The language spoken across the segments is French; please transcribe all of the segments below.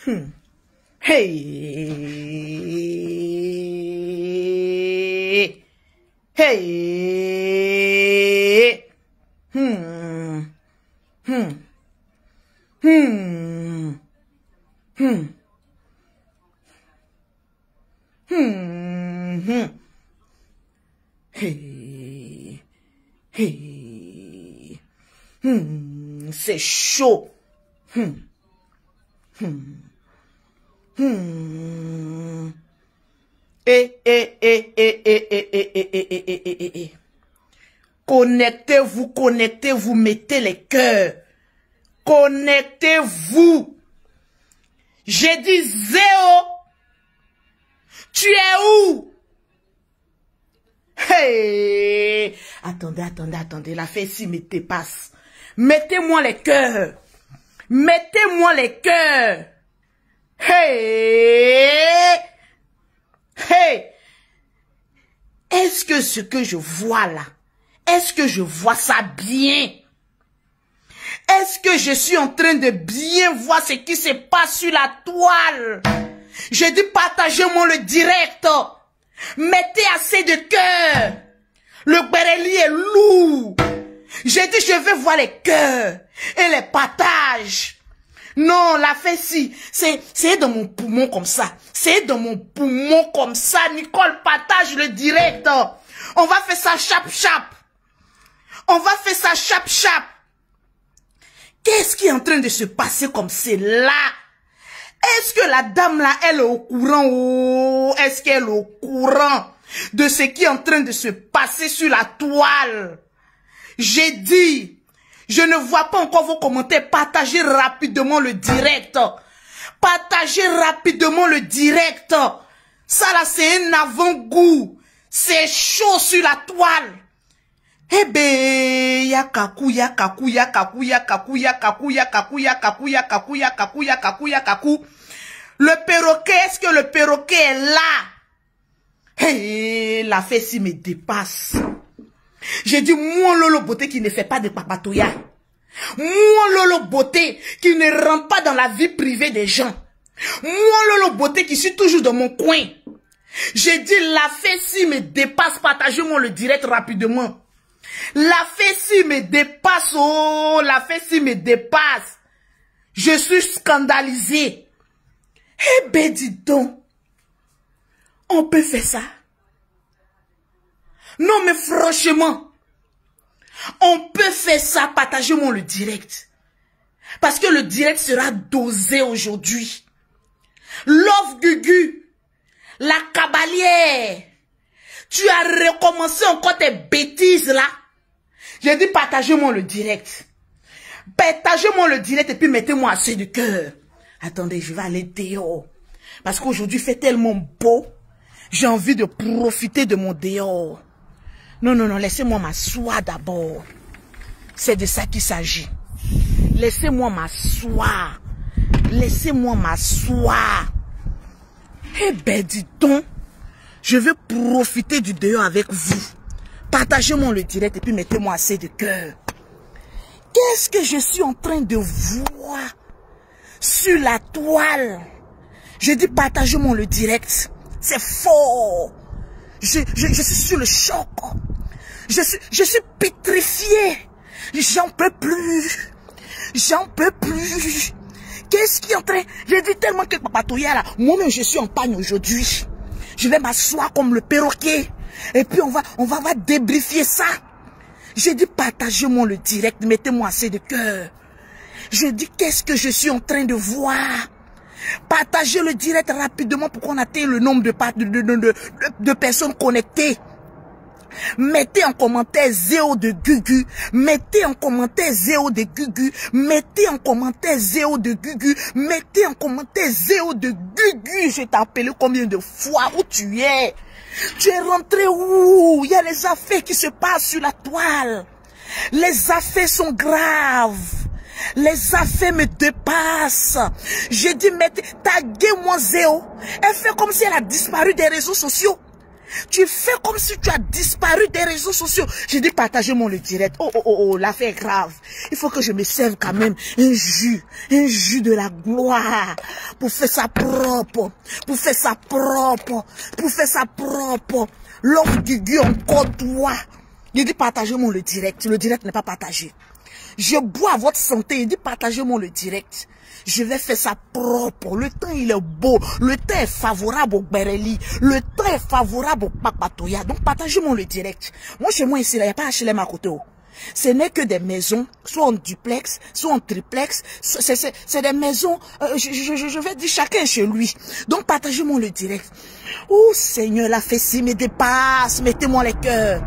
Hey. Hey. Hey. Hey. C'est chaud. Connectez-vous, mettez les cœurs. Connectez-vous. J'ai dit Zéo. Tu es où? Hey! Attendez, la fête ici me dépasse. Mettez-moi les cœurs. Mettez-moi les cœurs. Hey! Hey! Est-ce que ce que je vois là, est-ce que je vois ça bien? Est-ce que je suis en train de bien voir ce qui se passe sur la toile? J'ai dit partagez-moi le direct. Mettez assez de cœur. Le Béréli est lourd. J'ai dit je veux voir les cœurs et les partages. Non, la fesse, c'est dans mon poumon comme ça. C'est dans mon poumon comme ça. Nicole, partage le direct. On va faire ça chap-chap. On va faire ça chap-chap. Qu'est-ce qui est en train de se passer comme c'est là? Est-ce que la dame là, elle est au courant? Oh, est-ce qu'elle est au courant de ce qui est en train de se passer sur la toile? J'ai dit... Je ne vois pas encore vos commentaires. Partagez rapidement le direct. Partagez rapidement le direct. Ça là, c'est un avant-goût. C'est chaud sur la toile. Eh ben, yakaku. Le perroquet, est-ce que le perroquet est là? Hey, la fesse me dépasse. J'ai dit, moi Lolo Beauté qui ne fait pas de papatouilla. Moi Lolo Beauté qui ne rentre pas dans la vie privée des gens. Moi Lolo Beauté qui suis toujours dans mon coin. J'ai dit, la fesse me dépasse. Partagez-moi le direct rapidement. La fesse me dépasse. Oh, la fesse me dépasse. Je suis scandalisé. Eh ben, dis donc. On peut faire ça. Non, mais franchement, on peut faire ça, partagez-moi le direct. Parce que le direct sera dosé aujourd'hui. Love Gugu, la cabalière, tu as recommencé encore tes bêtises là. J'ai dit partagez-moi le direct. Partagez-moi le direct et puis mettez-moi assez de cœur. Attendez, je vais aller dehors. Parce qu'aujourd'hui il fait tellement beau. J'ai envie de profiter de mon dehors. Non, laissez-moi m'asseoir d'abord. C'est de ça qu'il s'agit. Laissez-moi m'asseoir. Laissez-moi m'asseoir. Eh ben, dis donc, je veux profiter du dehors avec vous. Partagez-moi le direct et puis mettez-moi assez de cœur. Qu'est-ce que je suis en train de voir sur la toile? Je dis partagez-moi le direct. C'est fort. Je suis sur le choc. Je suis pétrifié. J'en peux plus. J'en peux plus. Qu'est-ce qui est en train... J'ai dit tellement que papatouilla là. Moi-même, je suis en panne aujourd'hui. Je vais m'asseoir comme le perroquet. Et puis, on va débriefer ça. J'ai dit, partagez-moi le direct. Mettez-moi assez de cœur. Je dis, qu'est-ce que je suis en train de voir? Partagez le direct rapidement pour qu'on atteigne le nombre de personnes connectées. Mettez en commentaire Zéo de Gugu. Mettez en commentaire Zéo de Gugu. Mettez en commentaire Zéo de Gugu. Mettez en commentaire Zéo de Gugu. Je t'ai appelé combien de fois? Où tu es? Tu es rentré où? Il y a les affaires qui se passent sur la toile. Les affaires sont graves. Les affaires me dépassent. J'ai dit, taguez-moi Zéo. Elle fait comme si elle a disparu des réseaux sociaux. Tu fais comme si tu as disparu des réseaux sociaux. J'ai dit partagez-moi le direct. Oh, l'affaire est grave. Il faut que je me serve quand même un jus de la gloire. Pour faire ça propre. L'homme Gugu encore toi. J'ai dit partagez-moi le direct. Le direct n'est pas partagé. Je bois à votre santé. Il dit partagez-moi le direct. Je vais faire ça propre. Le temps, il est beau. Le temps est favorable au Bereli. Le temps est favorable au Papatoya. Donc, partagez-moi le direct. Moi, chez moi, ici, il n'y a pas HLM à côté. Ce n'est que des maisons, soit en duplex, soit en triplex. C'est des maisons, je vais dire chacun chez lui. Donc, partagez-moi le direct. Oh, Seigneur, la fessie me dépasse. Mettez-moi les cœurs.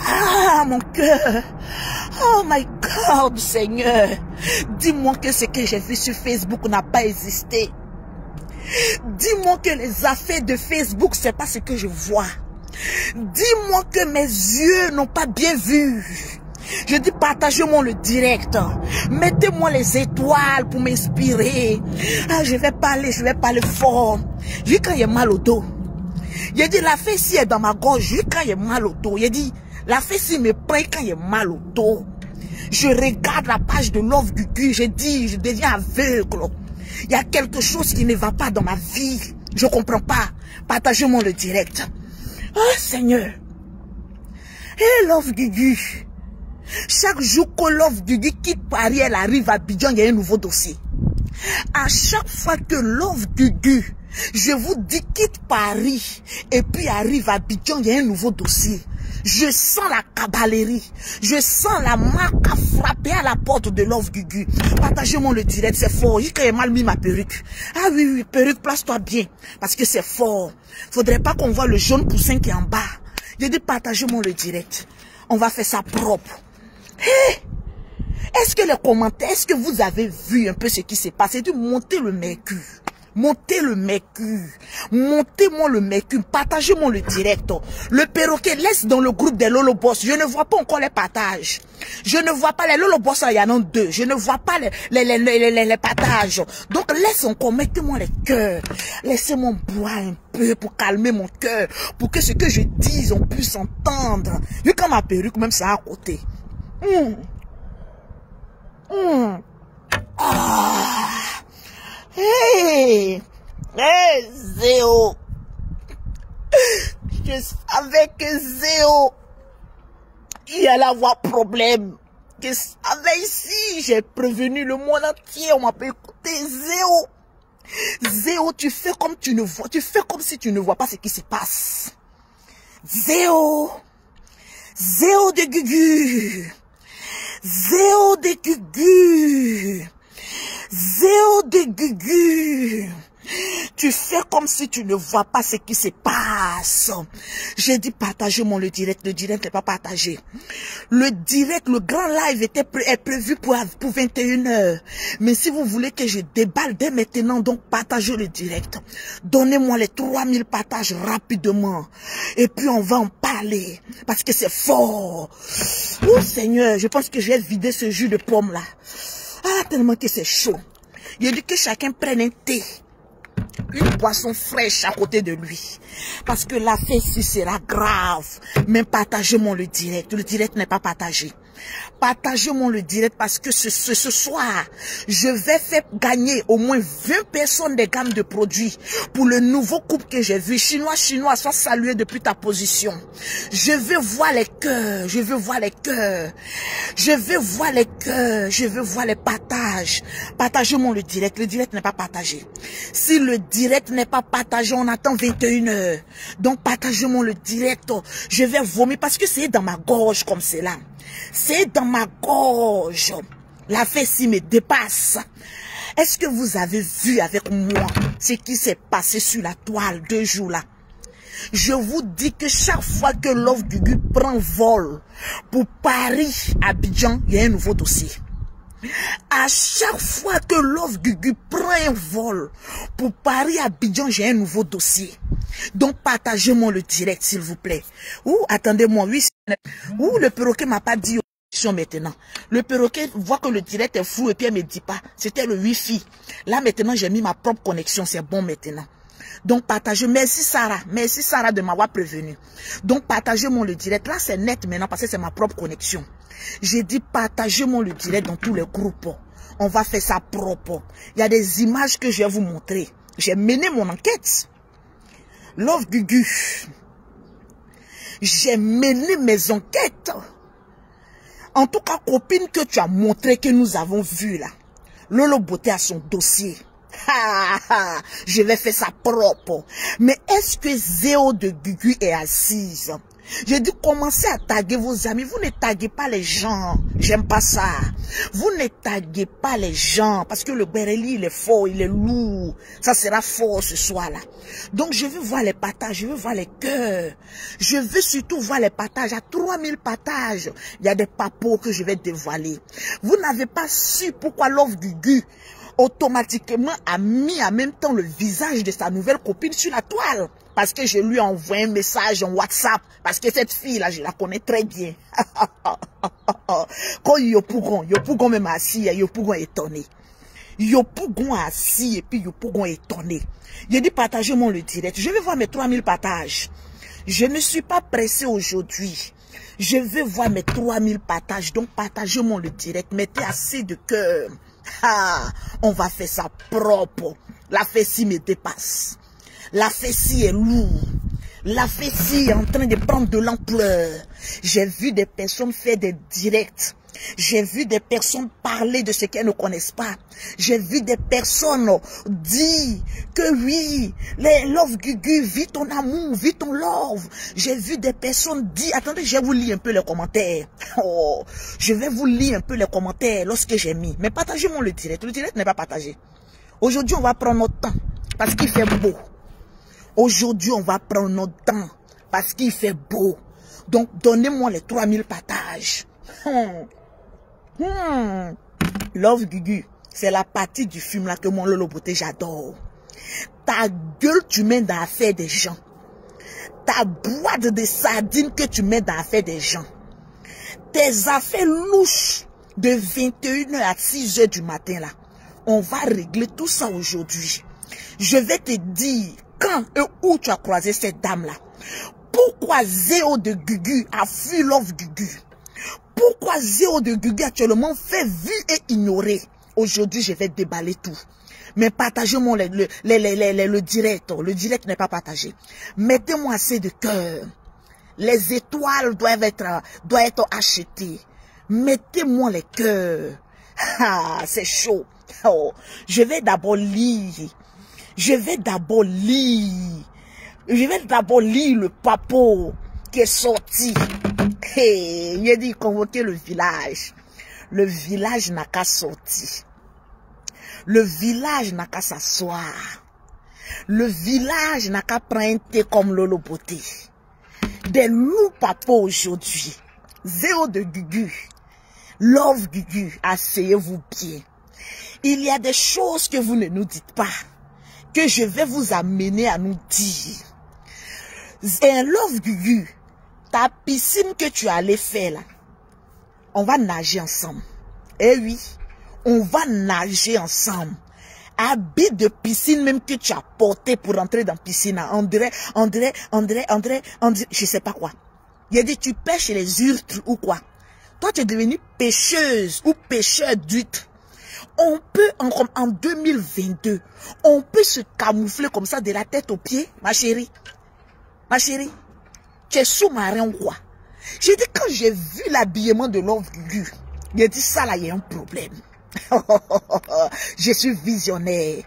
Ah, mon cœur. Oh my God, Seigneur. Dis-moi que ce que j'ai vu sur Facebook n'a pas existé. Dis-moi que les affaires de Facebook, c'est pas ce que je vois. Dis-moi que mes yeux n'ont pas bien vu. Je dis partagez-moi le direct. Mettez-moi les étoiles pour m'inspirer. Ah, je vais parler fort. J'ai quand il y a mal au dos. J'ai dit la fessie est dans ma gorge. J'ai quand il y a mal au dos. J'ai dit la fessie me prend quand il y a mal au dos. Je regarde la page de Love Gugu. J'ai dit je deviens aveugle. Il y a quelque chose qui ne va pas dans ma vie. Je comprends pas. Partagez-moi le direct. Oh Seigneur. Hey Love Gugu. Chaque jour que Love Gugu quitte Paris, elle arrive à Abidjan, il y a un nouveau dossier. À chaque fois que Love Gugu, je vous dis, quitte Paris et puis arrive à Abidjan, il y a un nouveau dossier. Je sens la cavalerie. Je sens la marque à frapper à la porte de Love Gugu. Partagez-moi le direct, c'est fort. J'ai mal mis ma perruque. Ah oui, perruque, place-toi bien. Parce que c'est fort. Faudrait pas qu'on voit le jaune poussin qui est en bas. J'ai dit, partagez-moi le direct. On va faire ça propre. Hey! Est-ce que les commentaires, est-ce que vous avez vu un peu ce qui s'est passé? J'ai dit, montez le mercure. Montez le mercure. Montez-moi le mercure. Partagez-moi le direct. Le perroquet laisse dans le groupe des Lolo Boss. Je ne vois pas encore les partages. Je ne vois pas les Lolo Boss. Il y en a 2. Je ne vois pas les partages. Donc laisse encore. Mettez-moi les cœurs. Laissez-moi boire un peu pour calmer mon cœur. Pour que ce que je dise, on puisse entendre. Vu comme ma perruque, même ça à côté. Ah. Hey, Zéo. Je savais que Zéo, il allait avoir problème. Je savais ici, j'ai prévenu le monde entier, on m'a pas écouté. Zéo, tu fais comme tu ne vois, tu fais comme si tu ne vois pas ce qui se passe. Zéo de Gugu. Zéo de Gugu. Zéo de Gugu. Tu fais comme si tu ne vois pas ce qui se passe. J'ai dit partagez-moi le direct n'est pas partagé. Le direct, le grand live est prévu pour 21h. Mais si vous voulez que je déballe dès maintenant, donc partagez le direct. Donnez-moi les 3000 partages rapidement. Et puis on va en parler. Parce que c'est fort. Oh Seigneur, je pense que je vais vider ce jus de pomme là. Ah, tellement que c'est chaud. Il a dit que chacun prenne un thé. Une boisson fraîche à côté de lui. Parce que la fessie sera grave. Mais partagez-moi le direct. Le direct n'est pas partagé. Partagez-moi le direct parce que ce soir, je vais faire gagner au moins 20 personnes des gammes de produits pour le nouveau couple que j'ai vu. Chinois, sois salué depuis ta position. Je veux voir les cœurs, je veux voir les cœurs. Je veux voir les cœurs, je veux voir les partages. Partagez-moi le direct n'est pas partagé. Si le direct n'est pas partagé, on attend 21h. Donc partagez-moi le direct. Je vais vomir parce que c'est dans ma gorge comme c'est là. C'est dans ma gorge. La fessie me dépasse. Est-ce que vous avez vu avec moi ce qui s'est passé sur la toile 2 jours là? Je vous dis que chaque fois que Love Gugu prend vol pour Paris, Abidjan, il y a un nouveau dossier. À chaque fois que Love Gugu prend un vol pour Paris, Abidjan, j'ai un nouveau dossier. Donc partagez-moi le direct s'il vous plaît. Ou attendez-moi, oui. Ou le perroquet m'a pas dit maintenant. Le perroquet voit que le direct est flou et puis elle me dit pas. C'était le wifi. Là maintenant j'ai mis ma propre connexion, c'est bon maintenant. Donc partagez, merci Sarah de m'avoir prévenu. Donc partagez-moi le direct, là c'est net maintenant parce que c'est ma propre connexion. J'ai dit partagez-moi le direct dans tous les groupes. On va faire ça propre. Il y a des images que je vais vous montrer. J'ai mené mon enquête. Love Gugu. J'ai mené mes enquêtes. En tout cas, copine que tu as montré que nous avons vu là. Lolo Beauté a son dossier. Je vais faire ça propre. Mais est-ce que Zéo de Gugu est assise? J'ai dit commencez à taguer vos amis. Vous ne taguez pas les gens. J'aime pas ça. Vous ne taguez pas les gens. Parce que le Bereli, il est fort, il est lourd. Ça sera fort ce soir-là. Donc je veux voir les partages. Je veux voir les cœurs. Je veux surtout voir les partages. À 3000 partages, il y a des papos que je vais dévoiler. Vous n'avez pas su pourquoi Love Gugu automatiquement a mis en même temps le visage de sa nouvelle copine sur la toile. Parce que je lui ai envoyé un message en WhatsApp. Parce que cette fille-là, je la connais très bien. Quand Yopougon même assis, Yopougon étonné. Yopougon assis et puis Yopougon étonné. J'ai dit partagez-moi le direct. Je vais voir mes 3000 partages. Je ne suis pas pressé aujourd'hui. Je vais voir mes 3000 partages. Donc partagez-moi le direct. Mettez assez de cœur. On va faire ça propre. La fessie me dépasse. La fessie est lourde. La fessie est en train de prendre de l'ampleur. J'ai vu des personnes faire des directs. J'ai vu des personnes parler de ce qu'elles ne connaissent pas. J'ai vu des personnes dire que oui, les Love Gugu, vis ton amour, vis ton love. J'ai vu des personnes dire, attendez, je vais vous lire un peu les commentaires. Oh, je vais vous lire un peu les commentaires lorsque j'ai mis. Mais partagez-moi le direct. Le direct n'est pas partagé. Aujourd'hui, on va prendre notre temps parce qu'il fait beau. Aujourd'hui, on va prendre notre temps parce qu'il fait beau. Donc, donnez-moi les 3000 partages. Love Gugu, c'est la partie du film là que mon Lolo Beauté j'adore. Ta gueule tu mets dans l'affaire des gens. Ta boîte de sardines que tu mets dans l'affaire des gens. Tes affaires louches de 21h à 6h du matin là. On va régler tout ça aujourd'hui. Je vais te dire quand et où tu as croisé cette dame là. Pourquoi Zéo de Gugu a fui Love Gugu? Pourquoi Zéo de Gugu actuellement fait vu et ignoré? Aujourd'hui, je vais déballer tout. Mais partagez-moi le direct. Le direct n'est pas partagé. Mettez-moi assez de cœur. Les étoiles doivent être achetées. Mettez-moi les cœurs. Ah, c'est chaud. Oh, je vais d'abord lire. Je vais d'abord lire le papo qui est sorti. Hey, il a dit convoquer le village. Le village n'a qu'à sortir. Le village n'a qu'à s'asseoir. Le village n'a qu'à prendre un thé comme Lolo Beauté. Des loups papos aujourd'hui. Zéo de Gugu. Love Gugu. Asseyez-vous bien. Il y a des choses que vous ne nous dites pas. Que je vais vous amener à nous dire. Et Love Gugu. Ta piscine que tu allais faire là, on va nager ensemble. Eh oui, on va nager ensemble. Habit de piscine même que tu as porté pour entrer dans la piscine. André, je sais pas quoi. Il a dit tu pêches les huîtres ou quoi. Toi tu es devenue pêcheuse ou pêcheur d'huîtres. On peut, en 2022, on peut se camoufler comme ça de la tête aux pieds, ma chérie. Ma chérie. Tu es sous-marin ou quoi? J'ai dit quand j'ai vu l'habillement de Love Gugu, j'ai dit ça là, il y a un problème. Je suis visionnaire.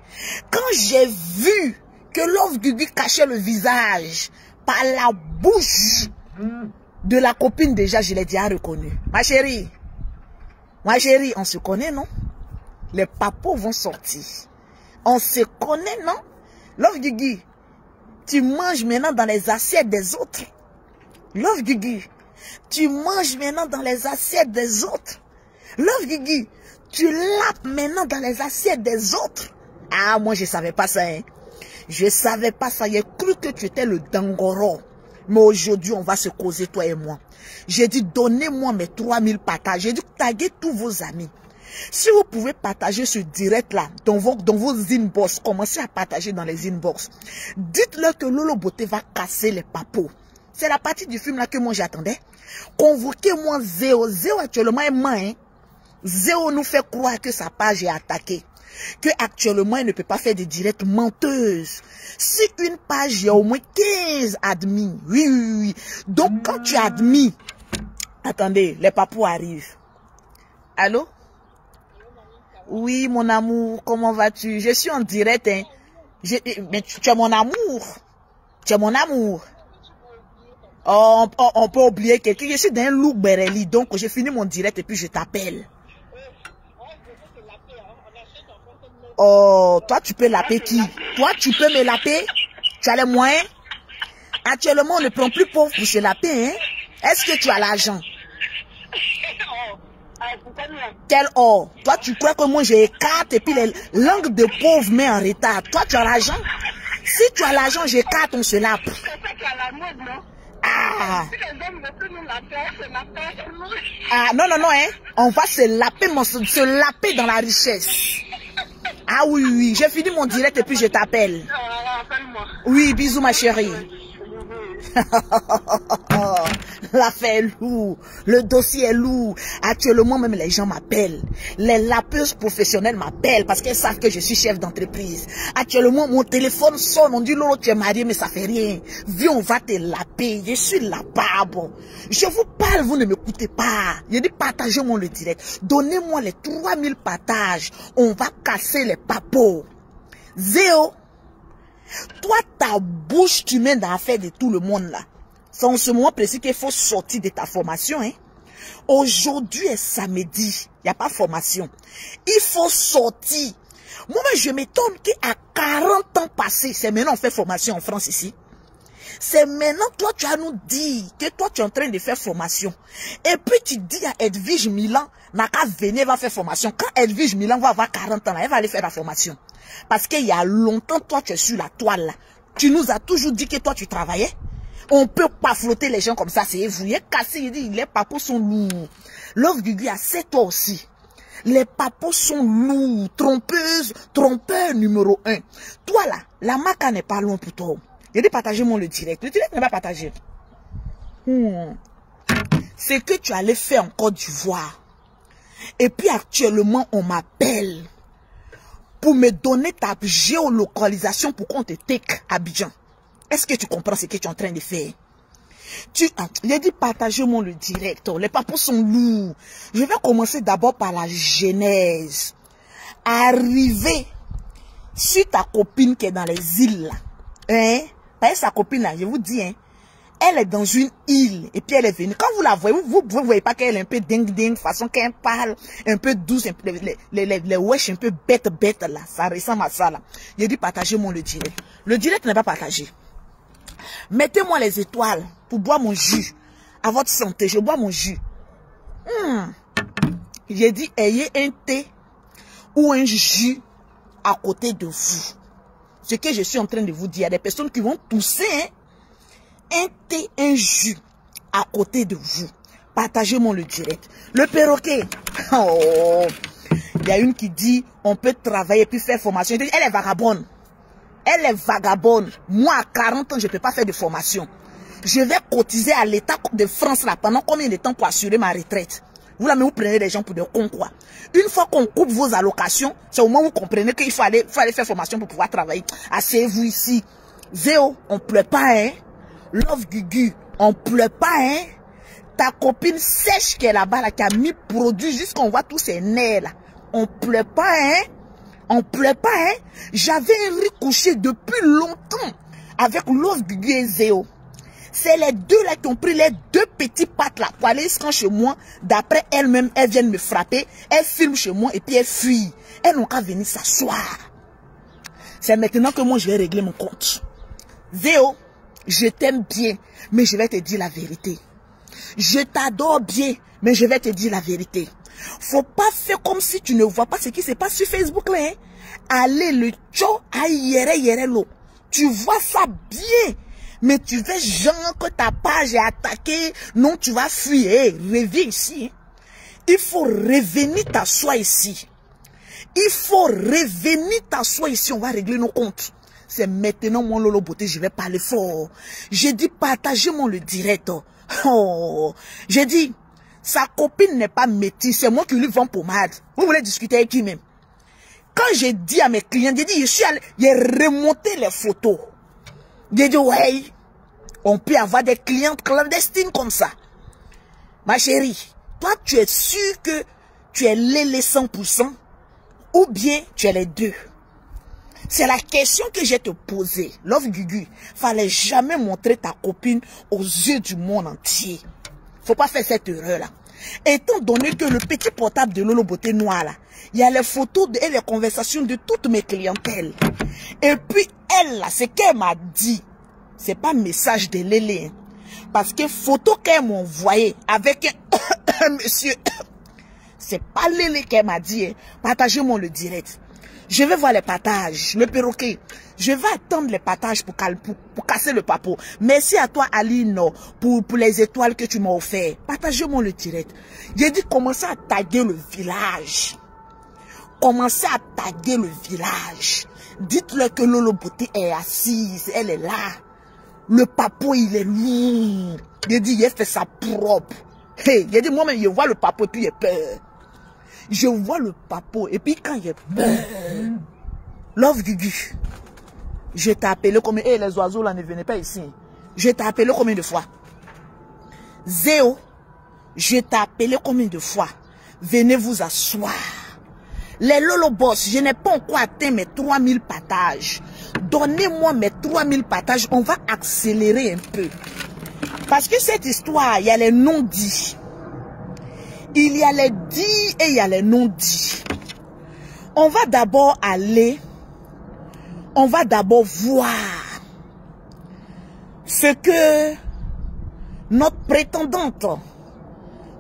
Quand j'ai vu que Love Gugu cachait le visage par la bouche de la copine déjà, je l'ai déjà reconnu. Ma chérie, on se connaît, non? Les papos vont sortir. On se connaît, non? Love Gugu, tu manges maintenant dans les assiettes des autres. Love Gugu, tu manges maintenant dans les assiettes des autres. Love Gugu, tu lapes maintenant dans les assiettes des autres. Ah, moi je savais pas ça, hein. Je savais pas ça. J'ai cru que tu étais le Dangoro. Mais aujourd'hui, on va se causer, toi et moi. J'ai dit, donnez-moi mes 3000 partages. J'ai dit, taguez tous vos amis. Si vous pouvez partager ce direct-là dans vos inbox, commencez à partager dans les inbox. Dites-leur que Lolo Beauté va casser les papos. C'est la partie du film là que moi j'attendais. Convoquez-moi Zéo. Zéo actuellement est main. Zéo nous fait croire que sa page est attaquée. Que actuellement il ne peut pas faire des directs menteuses. Si une page il y a au moins 15 admis. Oui. Donc quand tu admis, attendez, les papous arrivent. Allô? Oui, mon amour, comment vas-tu? Je suis en direct, hein. Mais tu es mon amour. Tu es mon amour. Oh, on peut oublier quelqu'un. Je suis dans un look Bereli, donc j'ai fini mon direct et puis je t'appelle. Oh, toi tu peux laper qui? Toi tu peux me laper? Tu as les moyens? Actuellement on ne prend plus pauvre pour se laper, hein? Est-ce que tu as l'argent? Quel or? Toi tu crois que moi j'ai 4 et puis les langues de pauvres met en retard. Toi tu as l'argent? Si tu as l'argent, j'ai 4, on se lape. Ah. Ah, non, hein. On va se laper dans la richesse. Ah oui, j'ai fini mon direct et puis je t'appelle. Oui, bisous ma chérie. L'affaire est lourde, le dossier est lourd. Actuellement même les gens m'appellent. Les lapeuses professionnelles m'appellent parce qu'elles savent que je suis chef d'entreprise. Actuellement mon téléphone sonne, on dit Lolo tu es marié mais ça fait rien. Viens on va te laper, je suis lapable. Je vous parle, vous ne m'écoutez pas. Je dis partagez-moi le direct. Donnez-moi les 3000 partages. On va casser les papos. Zéo. Toi, ta bouche, tu mets dans l'affaire de tout le monde là. C'est en ce moment précis qu'il faut sortir de ta formation. Hein? Aujourd'hui est samedi. Il n'y a pas de formation. Il faut sortir. Moi, je m'étonne qu'à 40 ans passés, c'est maintenant on fait formation en France ici. C'est maintenant, toi, tu as nous dit que toi, tu es en train de faire formation. Et puis, tu dis à Edwige Milan, n'a qu'à venir, va faire formation. Quand Edwige Milan va avoir 40 ans, là, elle va aller faire la formation. Parce qu'il y a longtemps, toi, tu es sur la toile, là. Tu nous as toujours dit que toi, tu travaillais. On ne peut pas flotter les gens comme ça, c'est vous. Il est cassé, il dit, les papos sont lourds. Love Guigui a 7 ans aussi. Les papos sont lourds. Trompeur numéro 1. Toi, là, la maca n'est pas loin pour toi. J'ai dit partagez-moi le direct. Le direct n'est pas partagé. C'est que tu allais faire en Côte d'Ivoire. Et puis actuellement, on m'appelle pour me donner ta géolocalisation pour qu'on te take à Abidjan. Est-ce que tu comprends ce que tu es en train de faire? J'ai dit partagez-moi le direct. Les papos sont lourds. Je vais commencer d'abord par la genèse. Arriver sur ta copine qui est dans les îles là. Hein? Sa copine là, je vous dis, hein, elle est dans une île et puis elle est venue. Quand vous la voyez, vous voyez pas qu'elle est un peu ding, façon qu'elle parle, un peu douce, un peu, les wesh un peu bête là. Ça ressemble à ça là. J'ai dit partagez-moi le direct. Le direct n'est pas partagé. Mettez-moi les étoiles pour boire mon jus. À votre santé, je bois mon jus. J'ai dit ayez un thé ou un jus à côté de vous. Ce que je suis en train de vous dire, il y a des personnes qui vont tousser, hein? Un thé, un jus à côté de vous. Partagez-moi le direct. Le perroquet. Oh, il y a une qui dit, on peut travailler puis faire formation. Elle est vagabonde. Elle est vagabonde. Moi, à 40 ans, je ne peux pas faire de formation. Je vais cotiser à l'État de France là pendant combien de temps pour assurer ma retraite? Vous là, mais vous prenez des gens pour des cons, quoi. Une fois qu'on coupe vos allocations, c'est au moment où vous comprenez qu'il faut aller faire formation pour pouvoir travailler. Asseyez-vous ici. Zéo, on pleure pas, hein. Love Guigui, on pleure pas, hein. Ta copine sèche qui est là-bas, là, qui a mis produit jusqu'on voit tous ses nerfs, là. On pleure pas, hein. On pleure pas, hein. J'avais un riz couché depuis longtemps avec Love Guigui et Zéo. C'est les deux là qui ont pris les deux petits pattes là pour aller chez moi. D'après elles-mêmes, elles viennent me frapper. Elles filment chez moi et puis elles fuient. Elles n'ont qu'à venir s'asseoir. C'est maintenant que moi je vais régler mon compte. Zéo, je t'aime bien, mais je vais te dire la vérité. Je t'adore bien, mais je vais te dire la vérité. Faut pas faire comme si tu ne vois pas ce qui se passe sur Facebook là. Hein? Allez le tcho à yere lo. Tu vois ça bien. Mais tu fais genre que ta page est attaquée. Non, tu vas fuir. Hey, reviens ici. Hein. Il faut revenir t'asseoir ici. Il faut revenir t'asseoir ici. On va régler nos comptes. C'est maintenant mon Lolo Beauté, je vais parler fort. J'ai dit partagez-moi le direct. Oh, j'ai dit, sa copine n'est pas métisse, c'est moi qui lui vends pommade. Vous voulez discuter avec qui même? Quand j'ai dit à mes clients, j'ai dit, j'ai remonté les photos. J'ai dit, ouais, on peut avoir des clientes clandestines comme ça. Ma chérie, toi, tu es sûr que tu es lélé 100% ou bien tu es les deux? C'est la question que j'ai te posée. Love Gugu, fallait jamais montrer ta copine aux yeux du monde entier. Faut pas faire cette erreur-là. Étant donné que le petit portable de Lolo Beauté Noire, là, il y a les photos et les conversations de toutes mes clientèles. Et puis, elle, là, ce qu'elle m'a dit, c'est pas message de Lélé. Hein, parce que photo qu'elle m'a envoyée avec un monsieur, c'est pas Lélé qu'elle m'a dit. Hein, partagez-moi le direct. Je vais voir les partages, le perroquet. Je vais attendre les partages pour casser le papo. Merci à toi, Aline, pour les étoiles que tu m'as offert. Partagez-moi le direct. J'ai dit commencez à taguer le village. Commencez à taguer le village. Dites-leur que Lolo Beauté est assise, elle est là. Le papo, il est lourd. J'ai dit, il fait ça propre. Hey, j'ai dit, moi-même, je vois le papo et puis j'ai peur. Je vois le papo et puis quand j'ai peur. Love Gugu. Je t'ai appelé combien? Eh, les oiseaux là ne venaient pas ici. Je t'ai appelé combien de fois? Zéo. Je t'ai appelé combien de fois? Venez vous asseoir. Les Lolo Boss, je n'ai pas encore atteint mes 3000 partages. Donnez-moi mes 3000 partages. On va accélérer un peu. Parce que cette histoire, il y a les non-dits. Il y a les dits et il y a les non-dits. On va d'abord aller, on va d'abord voir ce que notre prétendante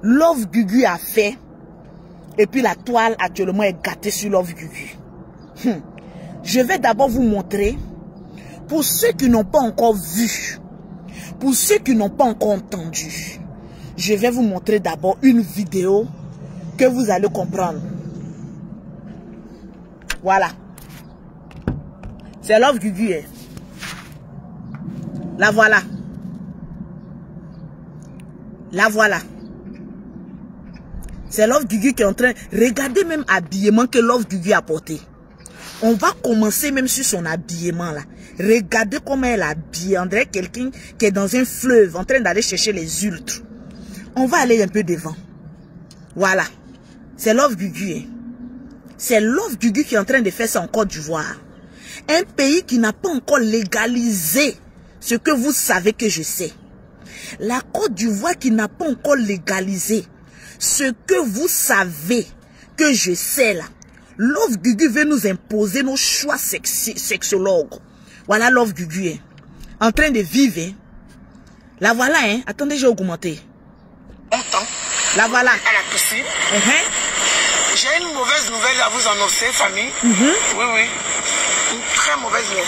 Love Gugu a fait. Et puis la toile actuellement est gâtée sur Love Gugu. Je vais d'abord vous montrer, pour ceux qui n'ont pas encore vu, pour ceux qui n'ont pas encore entendu, je vais vous montrer d'abord une vidéo que vous allez comprendre. Voilà. C'est Love Gugu. La voilà. La voilà. C'est Love Gugu qui est en train... Regardez même l'habillement que Love Gugu a porté. On va commencer même sur son habillement là. Regardez comment elle est habillée. On dirait quelqu'un qui est dans un fleuve en train d'aller chercher les ultres. On va aller un peu devant. Voilà. C'est Love Gugu. C'est Love Gugu qui est en train de faire ça en Côte d'Ivoire. Un pays qui n'a pas encore légalisé ce que vous savez que je sais. La Côte d'Ivoire qui n'a pas encore légalisé ce que vous savez que je sais là. Love Gugu veut nous imposer nos choix sexologues. Voilà Love Gugu. En train de vivre. La voilà. Attendez, j'ai augmenté. La voilà. À la piscine. J'ai une mauvaise nouvelle à vous annoncer, famille. Oui, oui. Une très mauvaise nouvelle.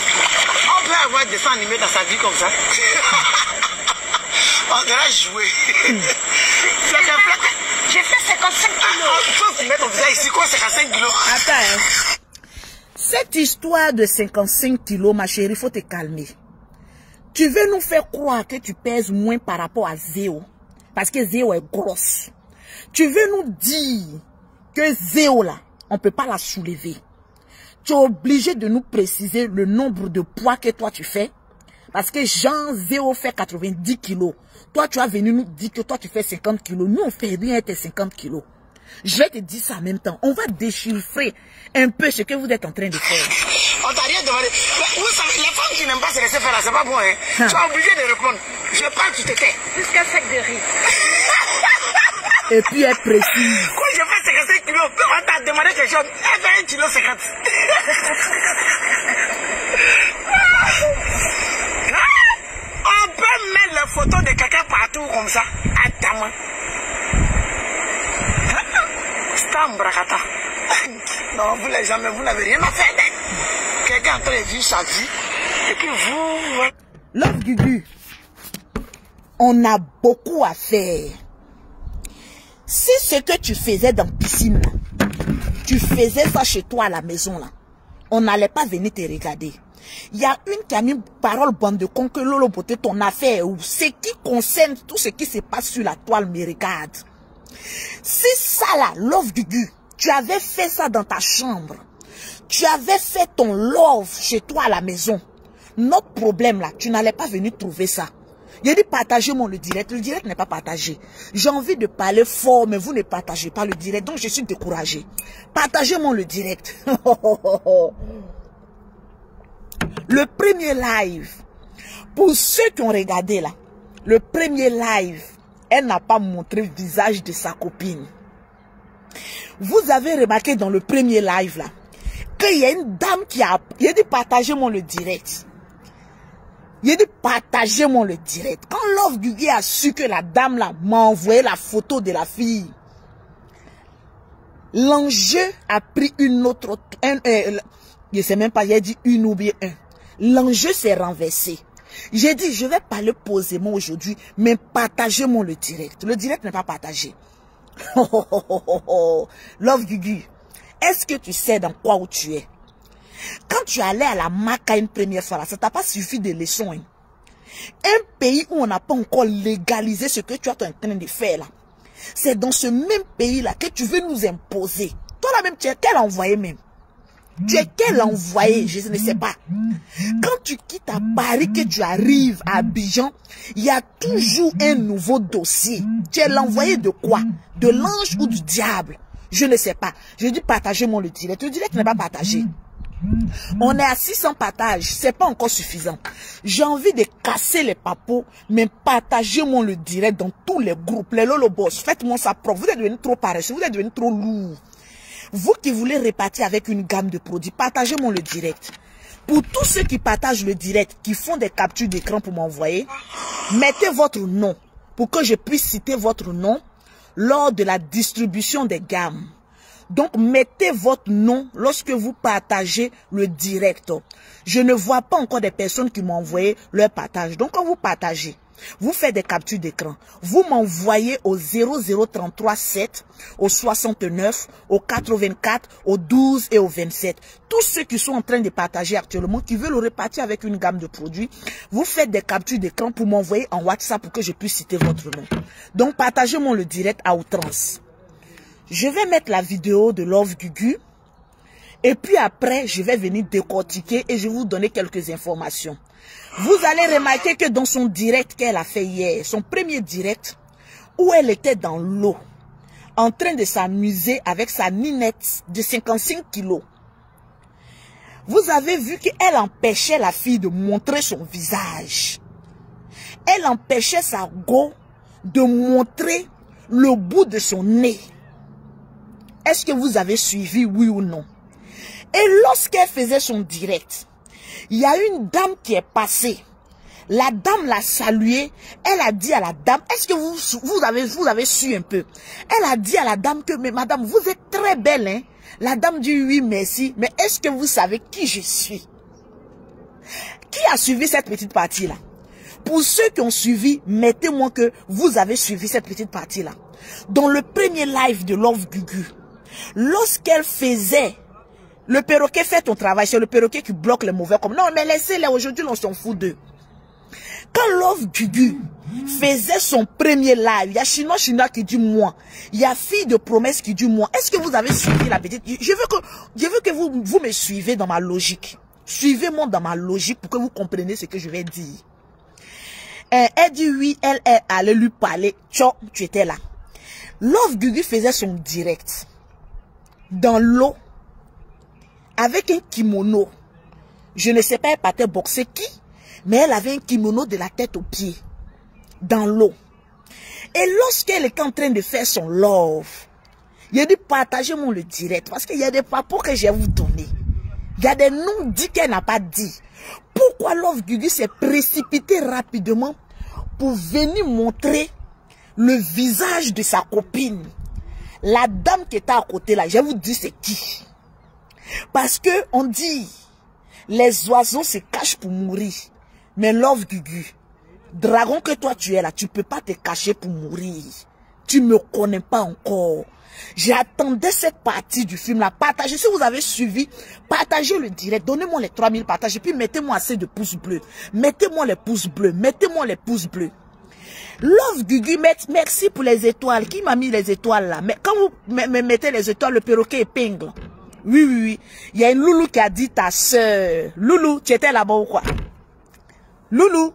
On peut avoir des dessins animés dans sa vie comme ça. On devrait jouer. J'ai fait 55 kilos. Il faut mettre ton visage ici, quoi, 55 kilos. Attends. Cette histoire de 55 kilos, ma chérie, il faut te calmer. Tu veux nous faire croire que tu pèses moins par rapport à Zéo. Parce que Zéo est grosse. Tu veux nous dire que Zéo là, on ne peut pas la soulever. Tu es obligé de nous préciser le nombre de poids que toi tu fais. Parce que Jean Zéo fait 90 kilos. Toi, tu as venu nous dire que toi, tu fais 50 kilos. Nous, on fait rien à tes 50 kilos. Je vais te dire ça en même temps. On va déchiffrer un peu ce que vous êtes en train de faire. On t'a rien demandé. Mais vous savez, les femmes qui n'aiment pas se laisser faire là, c'est pas bon, hein. Tu es obligé de répondre. Je parle, tu te tais. Jusqu'à sec de rire. Et puis, elle précise. Quand je fais 55 kilos, on t'a demandé quelque chose. Elle fait 1 kilo 50. On peut mettre les photos de quelqu'un partout comme ça. Attends. Stambrakata. Non, vous les jamais, vous n'avez rien à faire. Quelqu'un est en train de vivre sa vie. Et puis vous... Love Gugu, on a beaucoup à faire. Si ce que tu faisais dans la piscine, là, tu faisais ça chez toi à la maison, là, on n'allait pas venir te regarder. Il y a une qui a mis parole bande de con que Lolo Beauté, ton affaire, ou ce qui concerne tout ce qui se passe sur la toile me regarde. Si ça là, Love Gugu, tu avais fait ça dans ta chambre, tu avais fait ton love chez toi à la maison, notre problème là, tu n'allais pas venir trouver ça. Il a dit partagez-moi le direct n'est pas partagé. J'ai envie de parler fort, mais vous ne partagez pas le direct, donc je suis découragé. Partagez-moi le direct. Le premier live, pour ceux qui ont regardé là, le premier live, elle n'a pas montré le visage de sa copine. Vous avez remarqué dans le premier live là, qu'il y a une dame qui a... Il a dit partagez-moi le direct. Il a dit partagez-moi le direct. Quand Love Gugu a su que la dame là m'a envoyé la photo de la fille, l'enjeu a pris une autre... je sais même pas, il a dit une ou bien un. L'enjeu s'est renversé. J'ai dit, je vais parler posément aujourd'hui, mais partagez-moi le direct. Le direct n'est pas partagé. Love Gugu, est-ce que tu sais dans quoi où tu es? Quand tu allais à la Maca une première fois, là, ça t'a pas suffi de leçons. Hein? Un pays où on n'a pas encore légalisé ce que tu es en train de faire là. C'est dans ce même pays là que tu veux nous imposer. Toi là même, tu es quel envoyé même? Tu es quel envoyé? Je ne sais pas. Quand tu quittes à Paris, que tu arrives à Abidjan, il y a toujours un nouveau dossier. Tu es l'envoyé de quoi? De l'ange ou du diable? Je ne sais pas. Je dis partagez-moi le direct. Le direct n'est pas partagé. On est à 600 partages, c'est pas encore suffisant. J'ai envie de casser les papos, mais partagez-moi le direct dans tous les groupes, les Lolo Boss. Faites-moi ça propre. Vous êtes devenu trop paresseux, vous êtes devenu trop lourd. Vous qui voulez répartir avec une gamme de produits, partagez-moi le direct. Pour tous ceux qui partagent le direct, qui font des captures d'écran pour m'envoyer, mettez votre nom pour que je puisse citer votre nom lors de la distribution des gammes. Donc, mettez votre nom lorsque vous partagez le direct. Je ne vois pas encore des personnes qui m'ont envoyé leur partage. Donc, quand vous partagez, vous faites des captures d'écran. Vous m'envoyez au 00337, au 69, au 84, au 12 et au 27. Tous ceux qui sont en train de partager actuellement, qui veulent le répartir avec une gamme de produits, vous faites des captures d'écran pour m'envoyer en WhatsApp pour que je puisse citer votre nom. Donc, partagez-moi le direct à outrance. Je vais mettre la vidéo de Love Gugu et puis après, je vais venir décortiquer et je vais vous donner quelques informations. Vous allez remarquer que dans son direct qu'elle a fait hier, son premier direct, où elle était dans l'eau, en train de s'amuser avec sa ninette de 55 kilos, vous avez vu qu'elle empêchait la fille de montrer son visage. Elle empêchait sa go de montrer le bout de son nez. Est-ce que vous avez suivi, oui ou non? Et lorsqu'elle faisait son direct, il y a une dame qui est passée. La dame l'a saluée. Elle a dit à la dame, est-ce que vous avez su un peu? Elle a dit à la dame que, mais madame, vous êtes très belle, hein? La dame dit oui, merci. Mais est-ce que vous savez qui je suis? Qui a suivi cette petite partie-là? Pour ceux qui ont suivi, mettez-moi que vous avez suivi cette petite partie-là. Dans le premier live de Love Gugu, lorsqu'elle faisait, le perroquet fait ton travail, c'est le perroquet qui bloque les mauvais comme, non mais laissez-les, aujourd'hui on s'en fout d'eux. Quand Love Gugu faisait son premier live, il y a Chinois qui dit moi, il y a Fille de Promesse qui dit moi. Est-ce que vous avez suivi la petite? Je veux que vous me suivez dans ma logique. Suivez-moi dans ma logique pour que vous compreniez ce que je vais dire. Elle dit oui, elle est allée lui parler. Tchao, tu étais là. Love Gugu faisait son direct dans l'eau avec un kimono. Je ne sais pas, elle partait boxer qui, mais elle avait un kimono de la tête aux pieds dans l'eau. Et lorsqu'elle était en train de faire son love, il a dit partagez-moi le direct parce qu'il y a des papos que je vais vous donner. Il y a des noms dits qu'elle n'a pas dit. Pourquoi Love Gugu s'est précipité rapidement pour venir montrer le visage de sa copine? La dame qui était à côté là, je vais vous dire c'est qui. Parce que on dit, les oiseaux se cachent pour mourir. Mais Love Gugu, dragon que toi tu es là, tu ne peux pas te cacher pour mourir. Tu me connais pas encore. J'attendais cette partie du film là. Partagez, si vous avez suivi, partagez le direct. Donnez-moi les 3000 partages et puis mettez-moi assez de pouces bleus. Mettez-moi les pouces bleus. Mettez-moi les pouces bleus. Love Gugu, merci pour les étoiles. Qui m'a mis les étoiles là? Mais quand vous me mettez les étoiles, le perroquet épingle. Oui, oui, oui. Il y a une Loulou qui a dit ta soeur. Loulou, tu étais là-bas ou quoi? Loulou,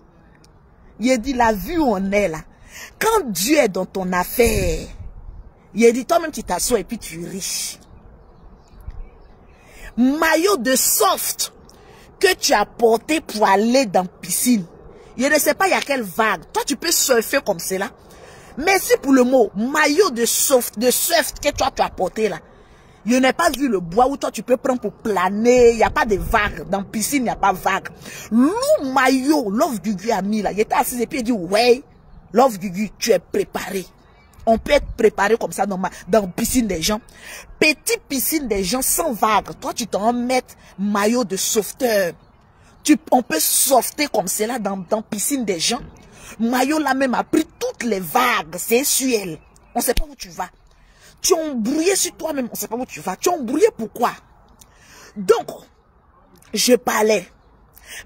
il a dit la vue où on est là. Quand Dieu est dans ton affaire, il a dit toi-même tu t'assois et puis tu es riche. Maillot de soft que tu as porté pour aller dans la piscine. Je ne sais pas il y a quelle vague. Toi tu peux surfer comme cela. Merci pour le mot. Maillot de soft que toi tu as porté là. Je n'ai pas vu le bois où toi tu peux prendre pour planer. Il n'y a pas de vagues. Dans la piscine, il n'y a pas de vagues. Le maillot, Love Gugu a mis là. Il était assis et puis il dit, ouais, Love Gugu, tu es préparé. On peut être préparé comme ça dans la piscine des gens. Petite piscine des gens sans vagues. Toi, tu t'en mets maillot de sauveteur. On peut sauveter comme cela dans la piscine des gens. Maillot là même a pris toutes les vagues. C'est suel. On ne sait pas où tu vas. Tu es embrouillé sur toi-même. On ne sait pas où tu vas. Tu es embrouillé pourquoi? Donc, je parlais.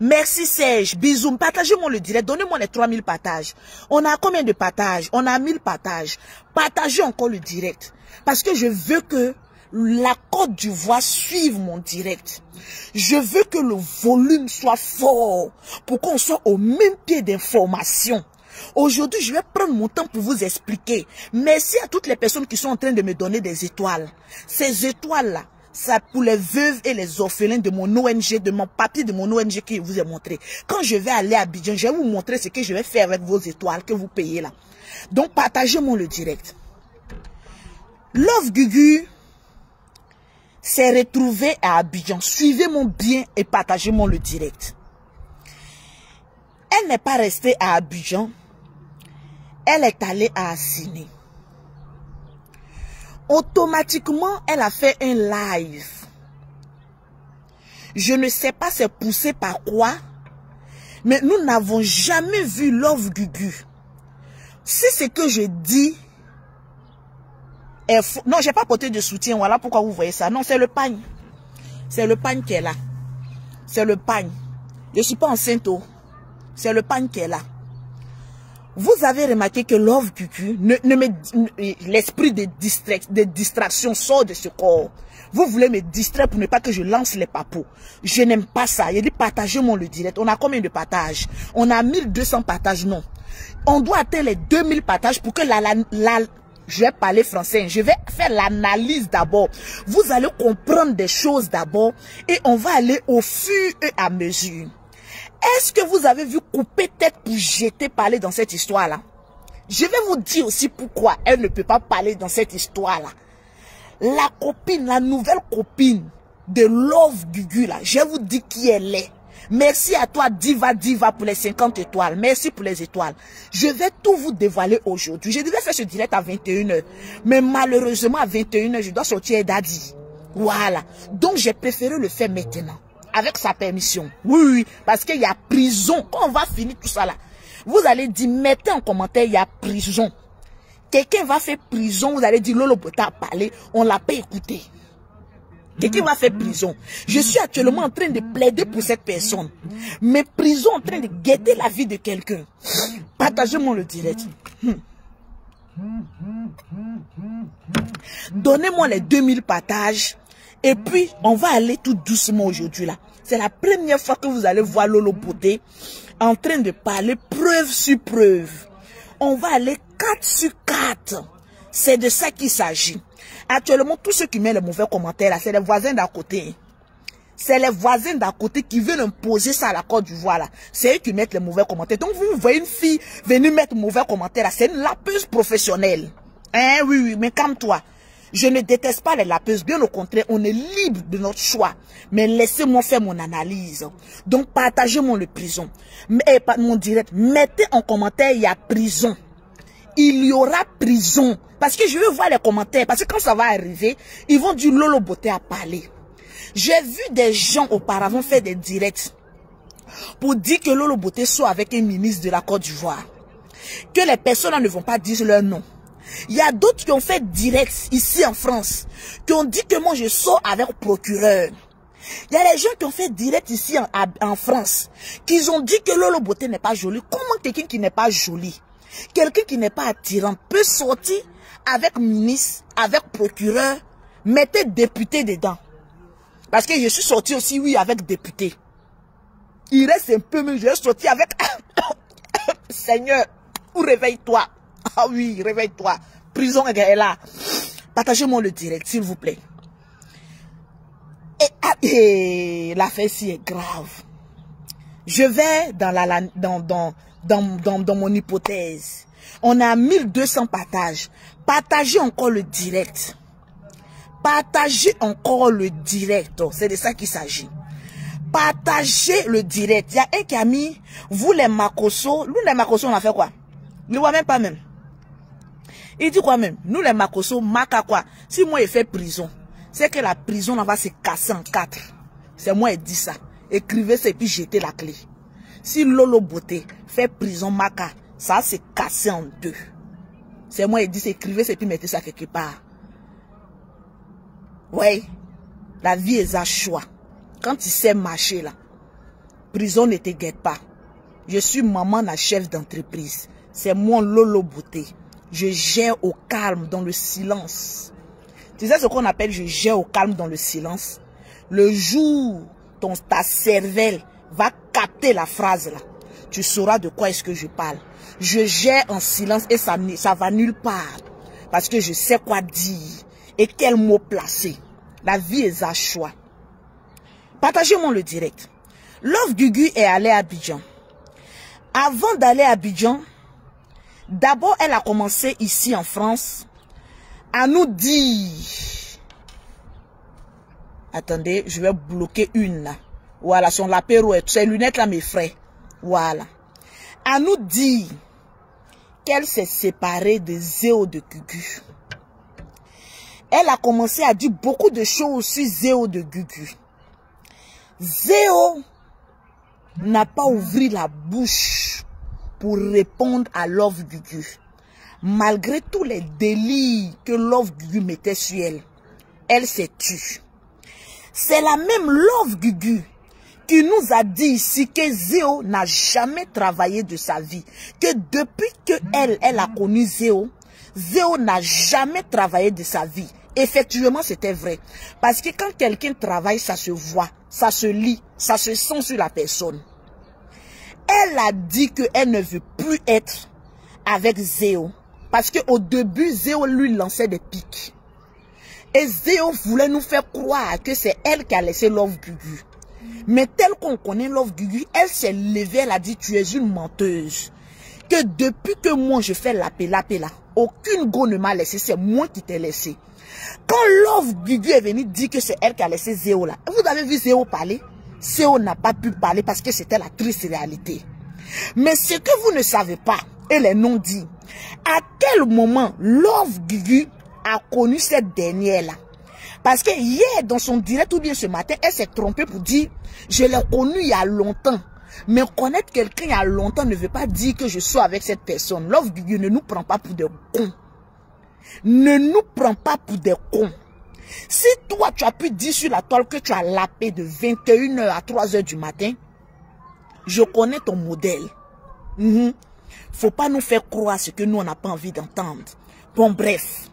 Merci Serge. Bisous. Partagez-moi le direct. Donnez-moi les 3000 partages. On a combien de partages? On a 1000 partages. Partagez encore le direct. Parce que je veux que la Côte d'Ivoire suive mon direct. Je veux que le volume soit fort pour qu'on soit au même pied d'information. Aujourd'hui, je vais prendre mon temps pour vous expliquer. Merci à toutes les personnes qui sont en train de me donner des étoiles. Ces étoiles-là, c'est pour les veuves et les orphelins de mon ONG, de mon papier de mon ONG que je vous ai montré. Quand je vais aller à Abidjan, je vais vous montrer ce que je vais faire avec vos étoiles que vous payez là. Donc, partagez-moi le direct. Love Gugu s'est retrouvée à Abidjan. Suivez-moi bien et partagez-moi le direct. Elle n'est pas restée à Abidjan. Elle est allée à Assini. Automatiquement, elle a fait un live. Je ne sais pas c'est poussé par quoi, mais nous n'avons jamais vu Love Gugu. Si ce que je dis est faux, non, j'ai pas porté de soutien, voilà pourquoi vous voyez ça. Non, c'est le pagne. C'est le pagne qui est là. C'est le pagne. Je ne suis pas enceinte. C'est le pagne qui est là. Vous avez remarqué que Love Gugu, l'esprit de distraction sort de ce corps. Vous voulez me distraire pour ne pas que je lance les papous. Je n'aime pas ça. Il dit partagez-moi le direct. On a combien de partages? On a 1200 partages, non. On doit atteindre les 2000 partages pour que je vais parler français. Je vais faire l'analyse d'abord. Vous allez comprendre des choses d'abord et on va aller au fur et à mesure. Est-ce que vous avez vu couper tête pour jeter parler dans cette histoire-là? Je vais vous dire aussi pourquoi elle ne peut pas parler dans cette histoire-là. La copine, la nouvelle copine de Love Gugu, là, je vous dis qui elle est. Merci à toi, Diva pour les 50 étoiles. Merci pour les étoiles. Je vais tout vous dévoiler aujourd'hui. Je devais faire ce direct à 21h. Mais malheureusement, à 21h, je dois sortir Daddy. Voilà. Donc, j'ai préféré le faire maintenant. Avec sa permission. Oui, oui. Parce qu'il y a prison. Quand on va finir tout ça là, vous allez dire, mettez en commentaire, il y a prison. Quelqu'un va faire prison, vous allez dire, Lolo Bota a parlé, on ne l'a pas écouté. Quelqu'un va faire prison. Je suis actuellement en train de plaider pour cette personne. Mais prison en train de guetter la vie de quelqu'un. Partagez-moi le direct. Donnez-moi les 2000 partages. Et puis, on va aller tout doucement aujourd'hui là. C'est la première fois que vous allez voir Lolo Beauté en train de parler preuve sur preuve. On va aller 4 sur 4. C'est de ça qu'il s'agit. Actuellement, tous ceux qui mettent les mauvais commentaires là, c'est les voisins d'à côté. C'est les voisins d'à côté qui veulent imposer ça à la Côte d'Ivoire là. C'est eux qui mettent les mauvais commentaires. Donc, vous voyez une fille venir mettre mauvais commentaires là. C'est une lapeuse professionnelle. Hein, oui, oui, mais calme-toi. Je ne déteste pas les lapeuses, bien au contraire, on est libre de notre choix. Mais laissez-moi faire mon analyse. Donc, partagez-moi le prison. Mais mon direct, mettez en commentaire, il y a prison. Il y aura prison. Parce que je veux voir les commentaires. Parce que quand ça va arriver, ils vont dire Lolo Beauté à parler. J'ai vu des gens auparavant faire des directs pour dire que Lolo Beauté soit avec un ministre de la Côte d'Ivoire. Que les personnes ne vont pas dire leur nom. Il y a d'autres qui ont fait direct ici en France, qui ont dit que moi je sors avec procureur. Il y a les gens qui ont fait direct ici en France, qui ont dit que Lolo Beauté n'est pas jolie. Comment quelqu'un qui n'est pas joli, quelqu'un qui n'est pas attirant, peut sortir avec ministre, avec procureur, mettez député dedans. Parce que je suis sorti aussi, oui, avec député. Il reste un peu, mais je suis sorti avec... Seigneur, réveille-toi. Ah oui, réveille-toi. Prison est là. Partagez-moi le direct, s'il vous plaît. Et l'affaire ci est grave. Je vais dans mon hypothèse. On a 1200 partages. Partagez encore le direct. Partagez encore le direct. C'est de ça qu'il s'agit. Partagez le direct. Il y a un qui a mis, vous les Makosso, nous les Makosso on a fait quoi? Il ne voit même pas même. Il dit quoi même? Nous les Makosso, Maka quoi? Si moi il fait prison, c'est que la prison va se casser en 4. C'est moi qui dit ça. Écrivez ça et puis jetez la clé. Si Lolo Beauté fait prison Maka, ça va se casser en 2. C'est moi qui dis ça, écrivez ça et puis mettez ça quelque part. Ouais, la vie est à choix. Quand tu sais marcher là, prison ne te guette pas. Je suis maman la chef d'entreprise. C'est mon Lolo Beauté. Je gère au calme dans le silence. Tu sais ce qu'on appelle je gère au calme dans le silence? Le jour ta cervelle va capter la phrase là, tu sauras de quoi est-ce que je parle. Je gère en silence et ça va nulle part. Parce que je sais quoi dire et quel mot placer. La vie est à choix. Partagez-moi le direct. Love Gugu est allée à Abidjan. Avant d'aller à Abidjan, d'abord elle a commencé ici en France à nous dire... Attendez, je vais bloquer une là. Voilà, son lapérouette, ses lunettes là mes frères. Voilà. À nous dire qu'elle s'est séparée de Zéo de Gugu. Elle a commencé à dire beaucoup de choses sur Zéo de Gugu. Zéo n'a pas ouvert la bouche pour répondre à Love Gugu. Malgré tous les délires que Love Gugu mettait sur elle, elle s'est tue. C'est la même Love Gugu qui nous a dit ici que Zéo n'a jamais travaillé de sa vie. Que depuis que elle a connu Zéo, Zéo n'a jamais travaillé de sa vie. Effectivement, c'était vrai. Parce que quand quelqu'un travaille, ça se voit, ça se lit, ça se sent sur la personne. Elle a dit qu'elle ne veut plus être avec Zéo. Parce qu'au début, Zéo lui lançait des pics. Et Zéo voulait nous faire croire que c'est elle qui a laissé Love Gugu. Mais tel qu'on connaît Love Gugu, elle s'est levée, elle a dit tu es une menteuse. Que depuis que moi je fais la là, aucune go ne m'a laissé, c'est moi qui t'ai laissé. Quand Love Gugu est venu dire que c'est elle qui a laissé Zéo là, vous avez vu Zéo parler? Zéo n'a pas pu parler parce que c'était la triste réalité. Mais ce que vous ne savez pas, et les non dit, à quel moment Love Gugu a connu cette dernière là? Parce que hier dans son direct ou bien ce matin, elle s'est trompée pour dire je l'ai connue il y a longtemps. Mais connaître quelqu'un il y a longtemps ne veut pas dire que je suis avec cette personne. Love Gugu ne nous prend pas pour des cons. Ne nous prend pas pour des cons. Si toi tu as pu dire sur la toile que tu as lapé de 21h à 3h du matin, je connais ton modèle. Faut pas nous faire croire ce que nous on n'a pas envie d'entendre. Bon bref.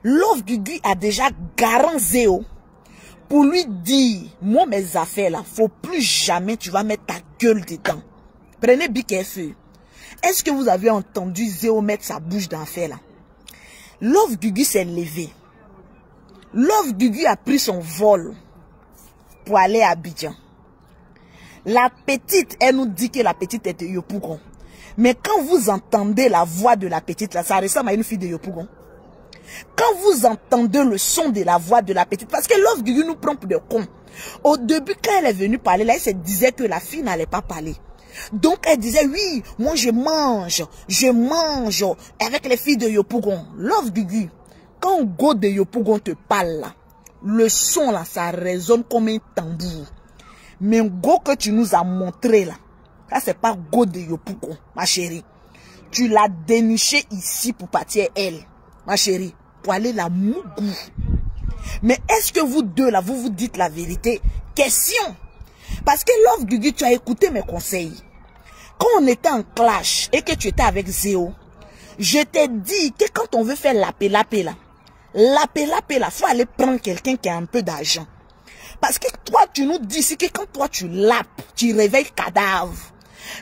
Love Gugu a déjà garant Zéo pour lui dire, moi mes affaires là, faut plus jamais tu vas mettre ta gueule dedans. Prenez Big Feu. Est-ce que vous avez entendu Zéo mettre sa bouche dans l'affaire là? Love Gugu s'est levé. Love Gugu a pris son vol pour aller à Abidjan. La petite, elle nous dit que la petite est de Yopougon. Mais quand vous entendez la voix de la petite là, ça ressemble à une fille de Yopougon. Quand vous entendez le son de la voix de la petite, parce que Love Gugu nous prend pour des cons. Au début, quand elle est venue parler, là, elle se disait que la fille n'allait pas parler. Donc, elle disait, oui, moi je mange avec les filles de Yopougon. Love Gugu, quand Go de Yopougon te parle là, le son là, ça résonne comme un tambour. Mais Go que tu nous as montré là, ça c'est pas Go de Yopougon, ma chérie. tu l'as déniché ici pour partir elle, ma chérie, pour aller la mougou. Mais est-ce que vous deux là, vous vous dites la vérité? Question. Parce que Love Gugu, tu as écouté mes conseils. Quand on était en clash et que tu étais avec Zéo, je t'ai dit que quand on veut faire lapé là, faut aller prendre quelqu'un qui a un peu d'argent. Parce que toi, tu nous dis ici que quand toi tu lapes, tu réveilles cadavre.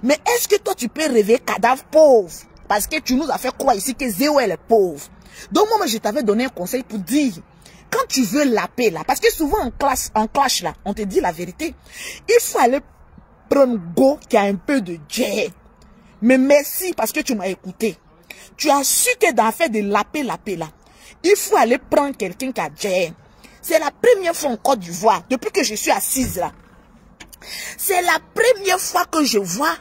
Mais est-ce que toi tu peux réveiller cadavre pauvre? Parce que tu nous as fait croire ici que Zéo elle est pauvre. Donc moi je t'avais donné un conseil pour dire, quand tu veux laper là, parce que souvent en clash là, on te dit la vérité, il faut aller prendre Go qui a un peu de jet. Mais merci parce que tu m'as écouté. Tu as su que dans l'affaire de laper là, il faut aller prendre quelqu'un qui a jet. C'est la première fois en Côte d'Ivoire, depuis que je suis assise là. C'est la première fois que je vois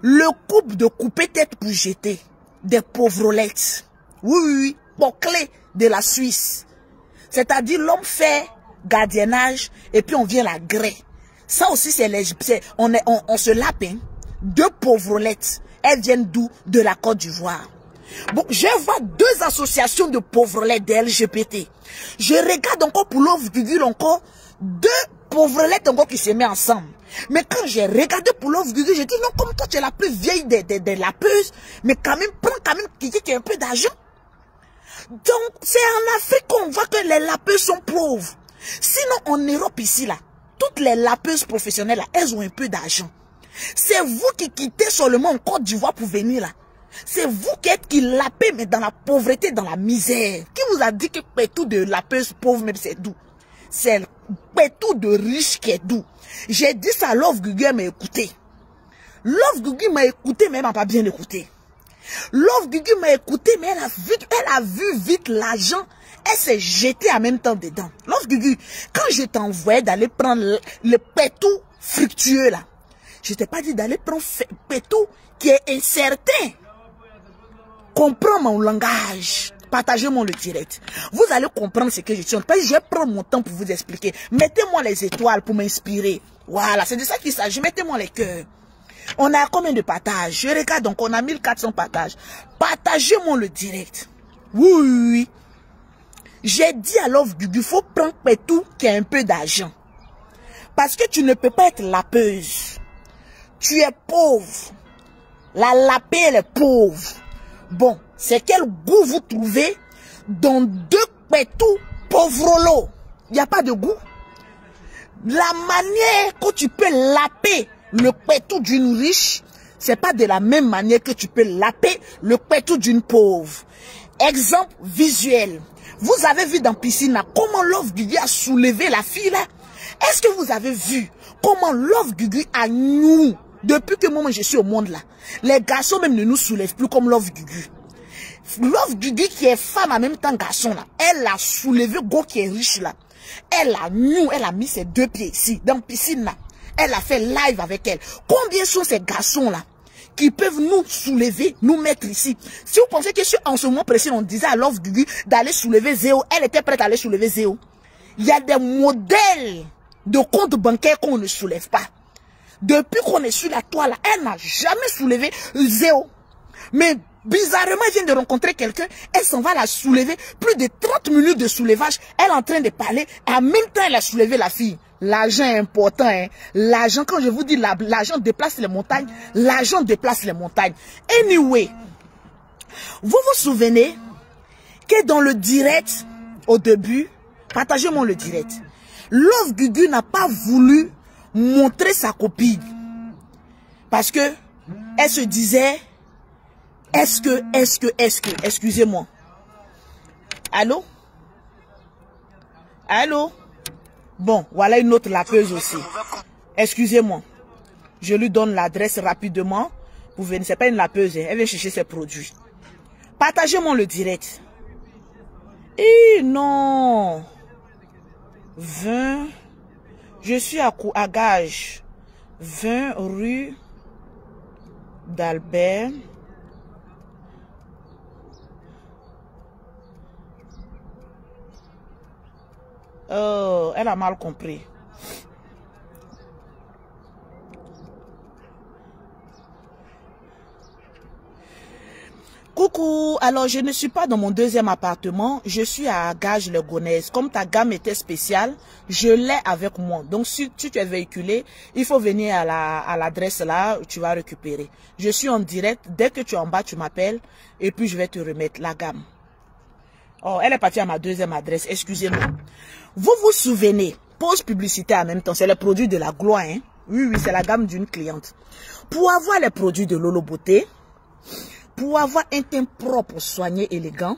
le couple de couper tête pour jeter des pauvrolettes. Oui, bouclé de la Suisse. C'est-à-dire l'homme fait gardiennage et puis on vient la gré. Ça aussi c'est les... On se lape, hein. Deux pauvrolettes. Elles viennent d'où? De la Côte d'Ivoire. Bon, je vois deux associations de pauvrolettes de LGBT. Je regarde encore pour Love Gugu encore deux pauvrolettes encore qui se mettent ensemble. Mais quand j'ai regardé pour Love Gugu, j'ai dit non, comme toi tu es la plus vieille des lapeuses, mais quand même, prends quand même qui a un peu d'argent. Donc, c'est en Afrique qu'on voit que les lapeuses sont pauvres. Sinon, en Europe ici, là, toutes les lapeuses professionnelles, là, elles ont un peu d'argent. C'est vous qui quittez seulement en Côte d'Ivoire pour venir là. C'est vous qui lapez, mais dans la pauvreté, dans la misère. Qui vous a dit que tout de lapeuse pauvre, même c'est doux? C'est tout de riche qui est doux. J'ai dit ça à Love Gugu, elle m'a écouté. Love Gugu m'a écouté, mais elle m'a pas bien écouté. Love Gugu m'a écouté, mais elle a vu vite l'argent. Elle s'est jetée en même temps dedans. Love Gugu, quand je t'envoyais d'aller prendre le pétou fructueux là, je t'ai pas dit d'aller prendre pétou qui est incertain. Comprends mon langage. Partagez-moi le direct. Vous allez comprendre ce que je suis en train de dire. Je vais prendre mon temps pour vous expliquer. Mettez-moi les étoiles pour m'inspirer. Voilà, c'est de ça qu'il s'agit. Mettez-moi les cœurs. On a combien de partages? Je regarde donc, on a 1400 partages. Partagez-moi le direct. Oui. J'ai dit à Love Gugu, il faut prendre tout qui a un peu d'argent. Parce que tu ne peux pas être lapeuse. Tu es pauvre. La lapée, elle est pauvre. Bon, c'est quel goût vous trouvez dans deux pétous pauvrolos? Il n'y a pas de goût. La manière que tu peux laper le pétou d'une riche, c'est pas de la même manière que tu peux laper le pétou d'une pauvre. Exemple visuel. Vous avez vu dans Piscine comment Love Gugu a soulevé la fille là? Est-ce que vous avez vu comment Love Gugu a nous? Depuis que moi je suis au monde là, les garçons même ne nous soulèvent plus comme Love Gugu. Love Gugu qui est femme en même temps garçon là, elle a soulevé Go qui est riche là. Elle a mis ses deux pieds ici, dans Piscine là. Elle a fait live avec elle. Combien sont ces garçons là qui peuvent nous soulever, nous mettre ici? Si vous pensez que en ce moment précis, on disait à Love Gugu d'aller soulever Zéo, elle était prête à aller soulever Zéo. Il y a des modèles de comptes bancaires qu'on ne soulève pas. Depuis qu'on est sur la toile, elle n'a jamais soulevé Zéo. Mais bizarrement, elle vient de rencontrer quelqu'un, elle s'en va la soulever. Plus de 30 minutes de soulevage, elle est en train de parler. En même temps, elle a soulevé la fille. L'argent est important. Hein. L'argent, quand je vous dis l'argent déplace les montagnes, l'argent déplace les montagnes. Anyway, vous vous souvenez que dans le direct, au début, partagez-moi le direct, Love Gugu n'a pas voulu montrer sa copine. Parce que elle se disait, est-ce que, excusez-moi. Allô? Allô? Bon, voilà une autre lapeuse aussi. Excusez-moi. Je lui donne l'adresse rapidement. Vous venez, c'est pas une lapeuse, elle vient chercher ses produits. Partagez-moi le direct. Eh non. 20. Je suis à Gage. 20 rue d'Albert. Oh, elle a mal compris. Coucou, alors je ne suis pas dans mon deuxième appartement, je suis à Gage-le-Gonesse. Comme ta gamme était spéciale, je l'ai avec moi. Donc si tu es véhiculé, il faut venir à l'adresse là, tu vas récupérer. Je suis en direct, dès que tu es en bas, tu m'appelles et puis je vais te remettre la gamme. Oh, elle est partie à ma deuxième adresse, excusez-moi. Vous vous souvenez, pause publicité en même temps, c'est le produit de la gloire, hein? Oui, c'est la gamme d'une cliente. Pour avoir les produits de Lolo Beauté, pour avoir un teint propre, soigné, élégant,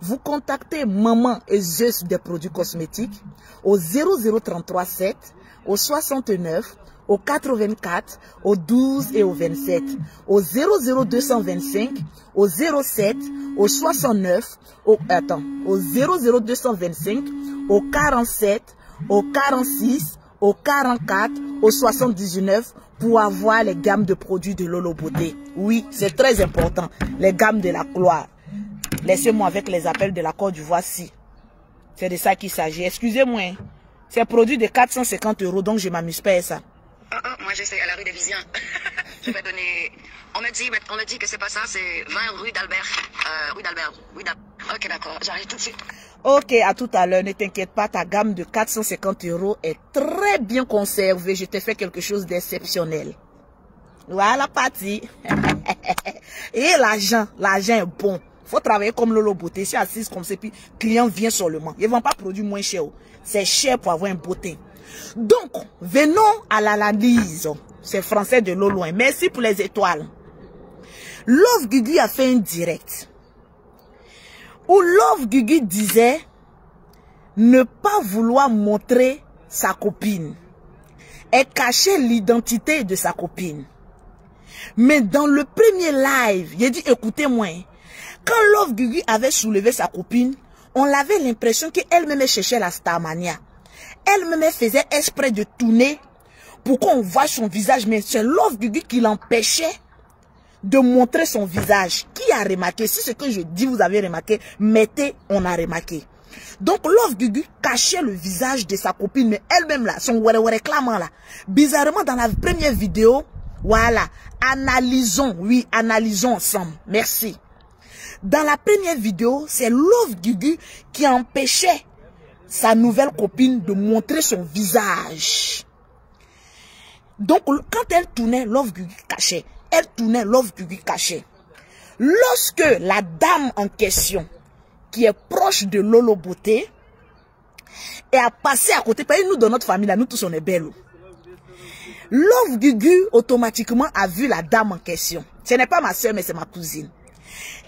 vous contactez Maman et Zeus des produits cosmétiques au 00337, au 69, au 84, au 12 et au 27, au 00225, au 07, au 69, au 00225, au 47, au 46, au 44, au 79 pour avoir les gammes de produits de Lolo Beauté. Oui, c'est très important. Les gammes de la gloire. Laissez-moi avec les appels de la Côte d'Ivoire. Si. C'est de ça qu'il s'agit. Excusez-moi. Hein. C'est un produit de 450 €, donc je ne m'amuse pas à ça. Moi j'essaie à la rue des Visions. Je vais donner... On me dit que c'est pas ça, c'est 20 rue d'Albert. Rue d'Albert. Ok, d'accord, j'arrive tout de suite. Ok, à tout à l'heure, ne t'inquiète pas, ta gamme de 450 € est très bien conservée. Je t'ai fait quelque chose d'exceptionnel. Voilà, parti. Et l'argent est bon. Faut travailler comme Lolo Beauté. Si assise comme ça, puis client vient seulement. Ils ne vont pas produire moins cher. C'est cher pour avoir un beauté. Donc, venons à l'analyse. C'est français de Lolo. Merci pour les étoiles. Love Guigui a fait un direct où Love Guigui disait ne pas vouloir montrer sa copine et cacher l'identité de sa copine. Mais dans le premier live, il a dit écoutez-moi, quand Love Guigui avait soulevé sa copine, on avait l'impression qu'elle-même cherchait la Starmania. Elle-même faisait exprès de tourner pour qu'on voit son visage, mais c'est Love Guigui qui l'empêchait de montrer son visage. Qui a remarqué? Si ce que je dis vous avez remarqué, mettez on a remarqué. Donc Love Guigui cachait le visage de sa copine, mais elle-même là, son réclamant là. Bizarrement dans la première vidéo, voilà, analysons, oui, analysons ensemble. Merci. Dans la première vidéo, c'est Love Guigui qui empêchait sa nouvelle copine de montrer son visage. Donc quand elle tournait, Love Guigui cachait. Elle tournait, Love Guigui cachait. Lorsque la dame en question, qui est proche de Lolo Beauté, et a passé à côté, parce que nous dans notre famille, là, nous tous on est belles. Love Guigui automatiquement a vu la dame en question. Ce n'est pas ma soeur, mais c'est ma cousine.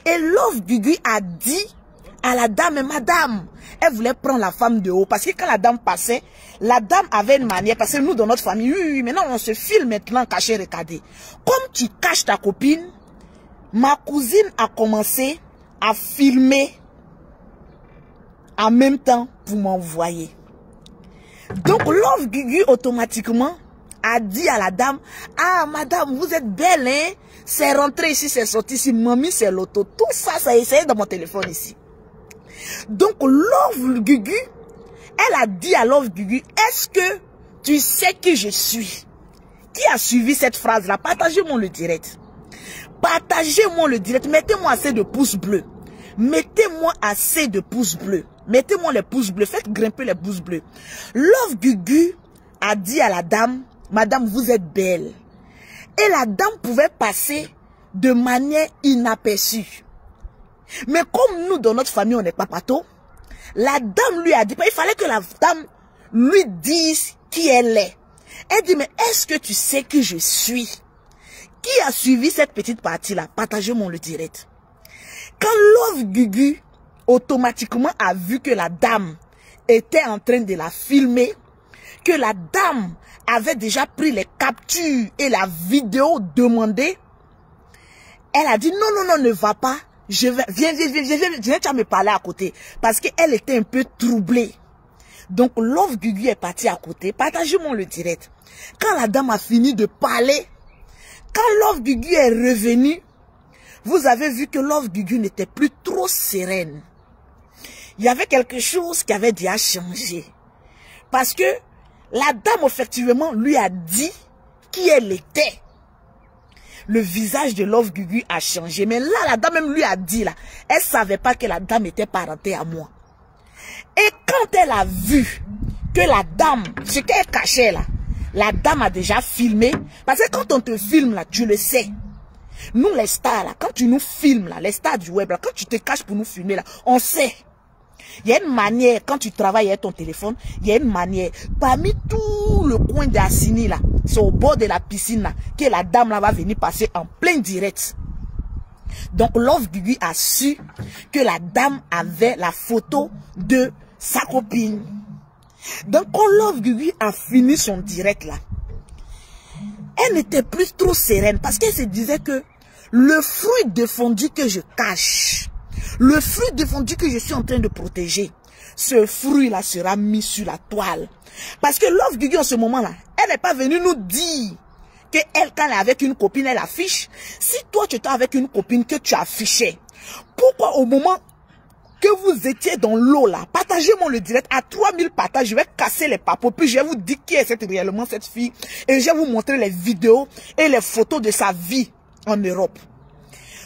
Et Love Guigui a dit à la dame, madame, elle voulait prendre la femme de haut. Parce que quand la dame passait, la dame avait une manière, parce que nous dans notre famille, oui, maintenant on se filme maintenant caché, regardez. Comme tu caches ta copine, ma cousine a commencé à filmer en même temps pour m'envoyer. Donc Love Guigui automatiquement a dit à la dame, ah madame, vous êtes belle, hein? C'est rentré ici, c'est sorti ici, mamie, c'est l'auto. Tout ça, ça a essayé dans mon téléphone ici. Donc Love Guigui, elle a dit à Love Guigui, est-ce que tu sais qui je suis? Qui a suivi cette phrase-là? Partagez-moi le direct. Partagez-moi le direct. Mettez-moi assez de pouces bleus. Mettez-moi assez de pouces bleus. Mettez-moi les pouces bleus. Faites grimper les pouces bleus. Love Guigui a dit à la dame, madame, vous êtes belle. Et la dame pouvait passer de manière inaperçue. Mais comme nous, dans notre famille, on n'est pas pato, la dame lui a dit, il fallait que la dame lui dise qui elle est. Elle dit, mais est-ce que tu sais qui je suis? Qui a suivi cette petite partie-là? Partagez-moi le direct. Quand Love Guigui automatiquement a vu que la dame était en train de la filmer, que la dame avait déjà pris les captures et la vidéo demandée, elle a dit non, ne va pas, je vais, viens, tu vas me parler à côté. Parce qu'elle était un peu troublée. Donc Love Guigui est parti à côté. Partagez-moi le direct. Quand la dame a fini de parler, quand Love Guigui est revenu, vous avez vu que Love Guigui n'était plus trop sereine. Il y avait quelque chose qui avait déjà changé. Parce que la dame, effectivement, lui a dit qui elle était. le visage de Love Gugu a changé. Mais là, la dame même lui a dit, là, elle savait pas que la dame était parentée à moi. Et quand elle a vu que la dame, ce qu'elle cachait là, la dame a déjà filmé. Parce que quand on te filme là, tu le sais. Nous les stars là, quand tu nous filmes là, les stars du web là, quand tu te caches pour nous filmer là, on sait. Il y a une manière, quand tu travailles avec ton téléphone, il y a une manière. Parmi tout le coin d'Assini là, c'est au bord de la piscine là, que la dame là va venir passer en plein direct. Donc Love Gugu a su que la dame avait la photo de sa copine. Donc quand Love Gugu a fini son direct là, elle n'était plus trop sereine parce qu'elle se disait que le fruit défendu que je cache, le fruit défendu que je suis en train de protéger, ce fruit-là sera mis sur la toile. Parce que Love Gugu en ce moment-là, elle n'est pas venue nous dire que elle, quand elle est avec une copine, elle affiche. Si toi, tu étais avec une copine que tu affichais, pourquoi au moment que vous étiez dans l'eau là, partagez-moi le direct à 3000 partages, je vais casser les papos, puis je vais vous dire qui est réellement cette fille, et je vais vous montrer les vidéos et les photos de sa vie en Europe.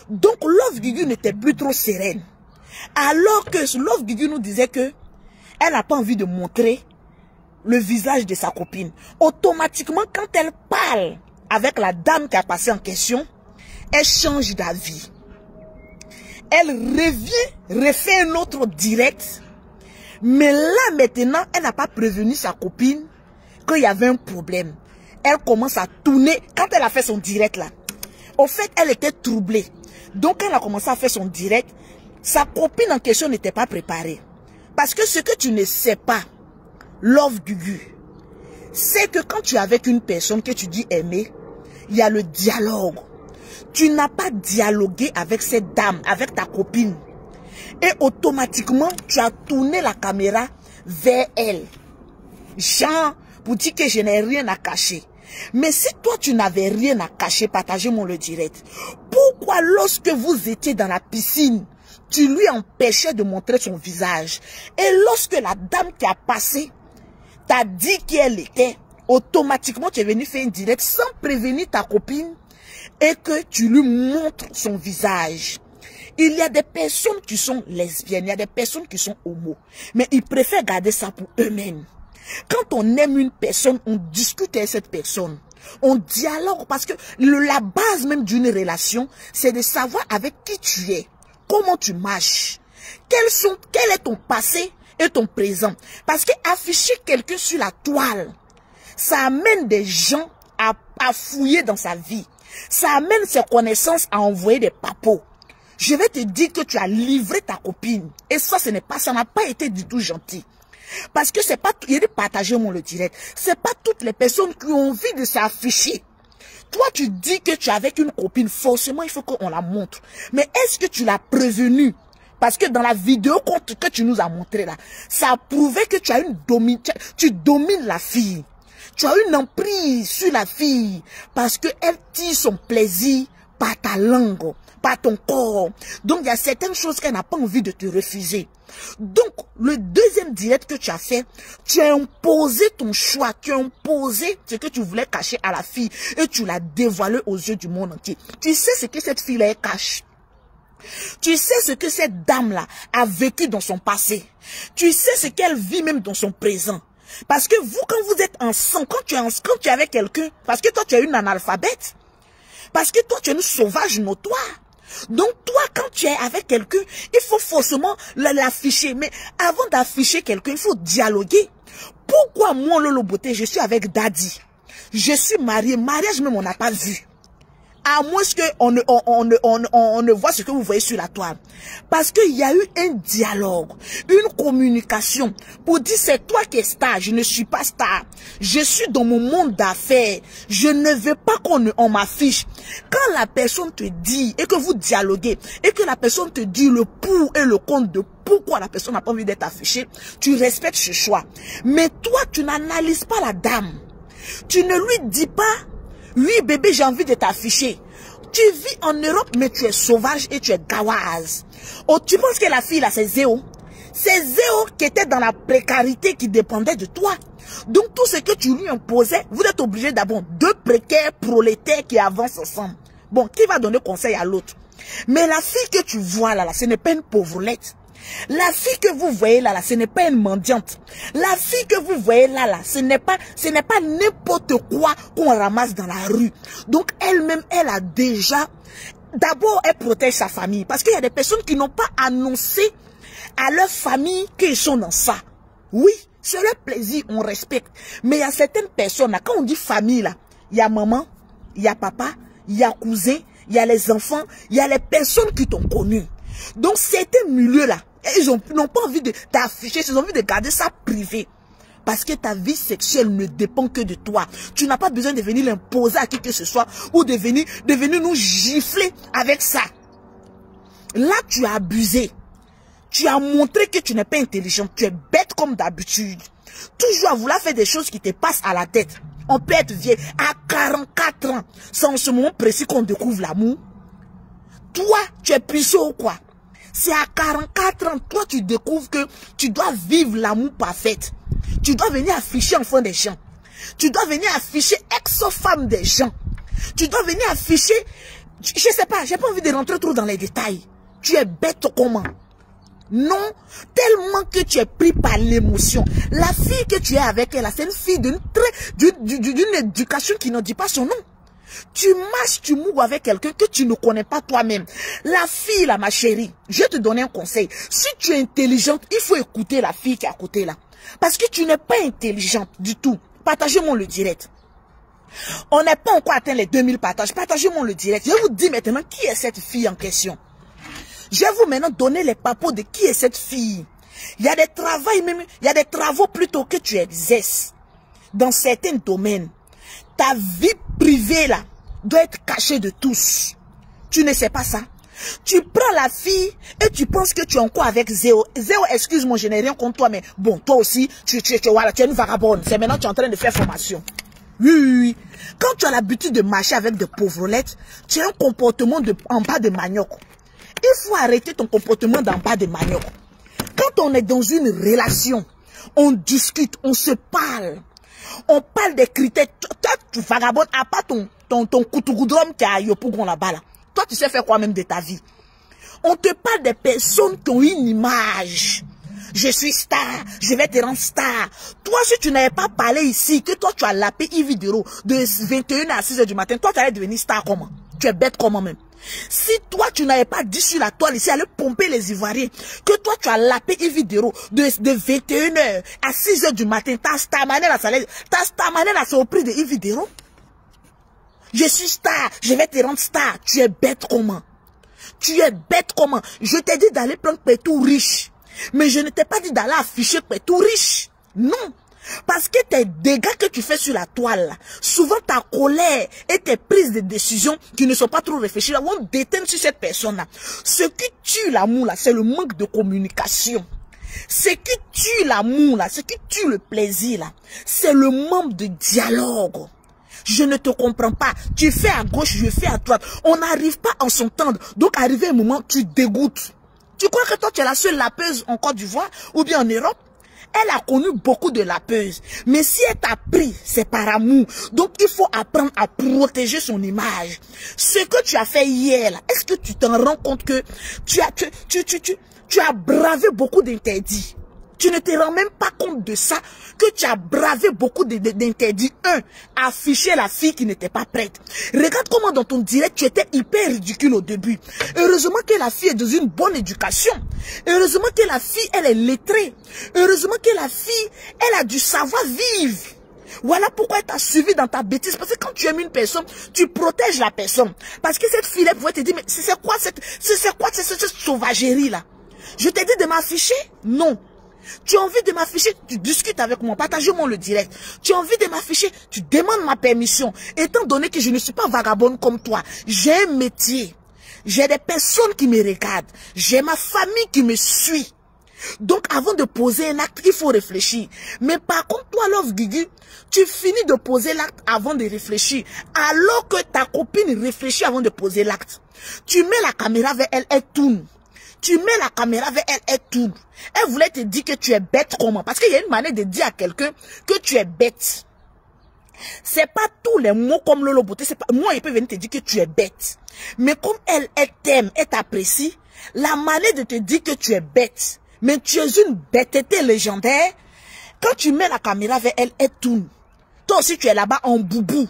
Donc Love Gugu n'était plus trop sereine. Alors que Love Gugu nous disait que elle n'a pas envie de montrer le visage de sa copine. Automatiquement, quand elle parle avec la dame qui a passé en question, elle change d'avis. Elle revient, refait un autre direct. Mais là, maintenant, elle n'a pas prévenu sa copine qu'il y avait un problème. Elle commence à tourner. Quand elle a fait son direct là, au fait, elle était troublée. Donc, quand elle a commencé à faire son direct, sa copine en question n'était pas préparée. Parce que ce que tu ne sais pas, Love Gugu, c'est que quand tu es avec une personne que tu dis aimer, il y a le dialogue. Tu n'as pas dialogué avec cette dame, avec ta copine. Et automatiquement, tu as tourné la caméra vers elle. Genre, pour dire que je n'ai rien à cacher. Mais si toi, tu n'avais rien à cacher, partagez-moi le direct. Pourquoi lorsque vous étiez dans la piscine, tu lui empêchais de montrer son visage? Et lorsque la dame qui a passé t'a dit qui elle était, automatiquement, tu es venu faire une direct sans prévenir ta copine et que tu lui montres son visage. Il y a des personnes qui sont lesbiennes, il y a des personnes qui sont homo, mais ils préfèrent garder ça pour eux-mêmes. Quand on aime une personne, on discute avec cette personne, on dialogue, parce que la base même d'une relation, c'est de savoir avec qui tu es, comment tu marches, quel est ton passé et ton présent. Parce que afficher quelqu'un sur la toile, ça amène des gens à fouiller dans sa vie. Ça amène ses connaissances à envoyer des papos. Je vais te dire que tu as livré ta copine. Et ça, ça n'a pas été du tout gentil. Parce que c'est pas, il est partagé mon le direct. C'est pas toutes les personnes qui ont envie de s'afficher. Toi, tu dis que tu es avec une copine. Forcément, il faut qu'on la montre. Mais est-ce que tu l'as prévenue? Parce que dans la vidéo que tu nous as montré là, ça a prouvé que tu as tu domines la fille. Tu as une emprise sur la fille parce qu'elle tire son plaisir par ta langue, par ton corps. Donc, il y a certaines choses qu'elle n'a pas envie de te refuser. Donc, le deuxième direct que tu as fait, tu as imposé ton choix, tu as imposé ce que tu voulais cacher à la fille et tu l'as dévoilé aux yeux du monde entier. Tu sais ce que cette fille-là cache. Tu sais ce que cette dame-là a vécu dans son passé. Tu sais ce qu'elle vit même dans son présent. Parce que vous, quand vous êtes ensemble, quand tu es avec quelqu'un, parce que toi, tu es une analphabète, parce que toi, tu es une sauvage notoire. Donc, toi, quand tu es avec quelqu'un, il faut forcément l'afficher. Mais avant d'afficher quelqu'un, il faut dialoguer. Pourquoi moi, Lolo Beauté, je suis avec Daddy? Je suis mariée. Mariage même, on n'a pas vu. À moins qu'on ne voit ce que vous voyez sur la toile. Parce qu'il y a eu un dialogue, une communication pour dire c'est toi qui es star, je ne suis pas star. Je suis dans mon monde d'affaires. Je ne veux pas qu'on m'affiche. Quand la personne te dit et que vous dialoguez et que la personne te dit le pour et le contre de pourquoi la personne n'a pas envie d'être affichée, tu respectes ce choix. Mais toi, tu n'analyses pas la dame. Tu ne lui dis pas oui, bébé, j'ai envie de t'afficher. Tu vis en Europe, mais tu es sauvage et tu es gawaz. Oh, tu penses que la fille, là, c'est Zéo? C'est Zéo qui était dans la précarité qui dépendait de toi. Donc, tout ce que tu lui imposais, vous êtes obligé d'abord deux précaires prolétaires qui avancent ensemble. Bon, qui va donner conseil à l'autre? Mais la fille que tu vois là, ce n'est pas une pauvrelette. La fille que vous voyez là, ce n'est pas une mendiante. La fille que vous voyez là, ce n'est pas n'importe quoi qu'on ramasse dans la rue. Donc elle-même, elle a déjà... D'abord, elle protège sa famille. Parce qu'il y a des personnes qui n'ont pas annoncé à leur famille qu'ils sont dans ça. Oui, c'est leur plaisir, on respecte. Mais il y a certaines personnes, là, quand on dit famille, là, il y a maman, il y a papa, il y a cousin, il y a les enfants, il y a les personnes qui t'ont connu. Donc, certains milieux-là, ils n'ont pas envie d'afficher, ils ont envie de garder ça privé. Parce que ta vie sexuelle ne dépend que de toi. Tu n'as pas besoin de venir l'imposer à qui que ce soit ou de venir nous gifler avec ça. Là, tu as abusé. Tu as montré que tu n'es pas intelligent. Tu es bête comme d'habitude. Toujours à vouloir faire des choses qui te passent à la tête. On peut être vieille à 44 ans. C'est en ce moment précis qu'on découvre l'amour. Toi, tu es puceau ou quoi? C'est à 44 ans, toi, tu découvres que tu dois vivre l'amour parfait. Tu dois venir afficher enfant des gens. Tu dois venir afficher ex-femme des gens. Tu dois venir afficher... Je sais pas, j'ai pas envie de rentrer trop dans les détails. Tu es bête comment? Non, tellement que tu es pris par l'émotion. La fille que tu es avec elle, c'est une fille d'une éducation qui ne dit pas son nom. Tu marches, tu mourras avec quelqu'un que tu ne connais pas toi-même. La fille là, ma chérie, je vais te donner un conseil. Si tu es intelligente, il faut écouter la fille qui est à côté là. Parce que tu n'es pas intelligente du tout. Partagez-moi le direct. On n'est pas encore atteint les 2000 partages. Partagez-moi le direct. Je vous dis maintenant qui est cette fille en question. Je vais vous maintenant donner les papos de qui est cette fille. Il y a des travaux même, il y a des travaux plutôt que tu exerces dans certains domaines. Ta vie privée là doit être cachée de tous. Tu ne sais pas ça. Tu prends la fille et tu penses que tu es encore avec Zéo. Zéo, excuse-moi, je n'ai rien contre toi, mais bon, toi aussi, tu es une vagabonde. C'est maintenant que tu es en train de faire formation. Oui. Quand tu as l'habitude de marcher avec des pauvrettes, tu as un comportement en bas de manioc. Il faut arrêter ton comportement d'en bas de manioc. Quand on est dans une relation, on discute, on se parle. On parle des critères. Toi, tu vagabondes, à part ton coutougudrom qui est à Yopougon là-bas. Là. Toi, tu sais faire quoi même de ta vie? On te parle des personnes qui ont une image. Je suis star, je vais te rendre star. Toi, si tu n'avais pas parlé ici, que toi, tu as lapé une vidéo de 21 à 6 h du matin, toi, tu allais devenir star comment? Tu es bête comment même? Si toi, tu n'avais pas dit sur la toile ici, aller pomper les Ivoiriens, que toi, tu as lapé une vidéo de 21 h à 6 h du matin, ta stamanelle là, c'est au prix de une vidéo. Je suis star, je vais te rendre star. Tu es bête comment? Tu es bête comment? Je t'ai dit d'aller prendre Pétou riche. Mais je ne t'ai pas dit d'aller afficher Pétou riche. Non. Parce que tes dégâts que tu fais sur la toile, là, souvent ta colère et tes prises de décision qui ne sont pas trop réfléchies, là, vont déteindre sur cette personne-là. Ce qui tue l'amour, là, c'est le manque de communication. Ce qui tue l'amour, là, ce qui tue le plaisir, là, c'est le manque de dialogue. Je ne te comprends pas. Tu fais à gauche, je fais à droite. On n'arrive pas à s'entendre. Donc, arrivé un moment, tu dégoûtes. Tu crois que toi, tu es la seule lapeuse en Côte d'Ivoire ou bien en Europe? Elle a connu beaucoup de lapeuses. Mais si elle t'a pris, c'est par amour. Donc, il faut apprendre à protéger son image. Ce que tu as fait hier, est-ce que tu t'en rends compte que tu as bravé beaucoup d'interdits? Tu ne te rends même pas compte de ça, que tu as bravé beaucoup d'interdits. Afficher la fille qui n'était pas prête. Regarde comment dans ton direct, tu étais hyper ridicule au début. Heureusement que la fille est dans une bonne éducation. Heureusement que la fille, elle est lettrée. Heureusement que la fille, elle a du savoir-vivre. Voilà pourquoi elle t'a suivi dans ta bêtise. Parce que quand tu aimes une personne, tu protèges la personne. Parce que cette fille-là pouvait te dire, mais c'est quoi cette sauvagerie-là? Je t'ai dit de m'afficher? Non. Tu as envie de m'afficher, tu discutes avec moi, partagez-moi le direct. Tu as envie de m'afficher, tu demandes ma permission. Étant donné que je ne suis pas vagabonde comme toi, j'ai un métier. J'ai des personnes qui me regardent. J'ai ma famille qui me suit. Donc avant de poser un acte, il faut réfléchir. Mais par contre, toi, Love Guigui, tu finis de poser l'acte avant de réfléchir. Alors que ta copine réfléchit avant de poser l'acte. Tu mets la caméra vers elle, elle tourne. Tu mets la caméra vers elle, elle tourne. Elle voulait te dire que tu es bête comment? Parce qu'il y a une manière de dire à quelqu'un que tu es bête. C'est pas tous les mots comme Lolo Beauté. C'est pas, moi, il peut venir te dire que tu es bête. Mais comme elle t'aime, elle t'apprécie, la manière de te dire que tu es bête, mais tu es une bêteté légendaire, quand tu mets la caméra vers elle, elle tourne. Toi aussi, tu es là-bas en boubou.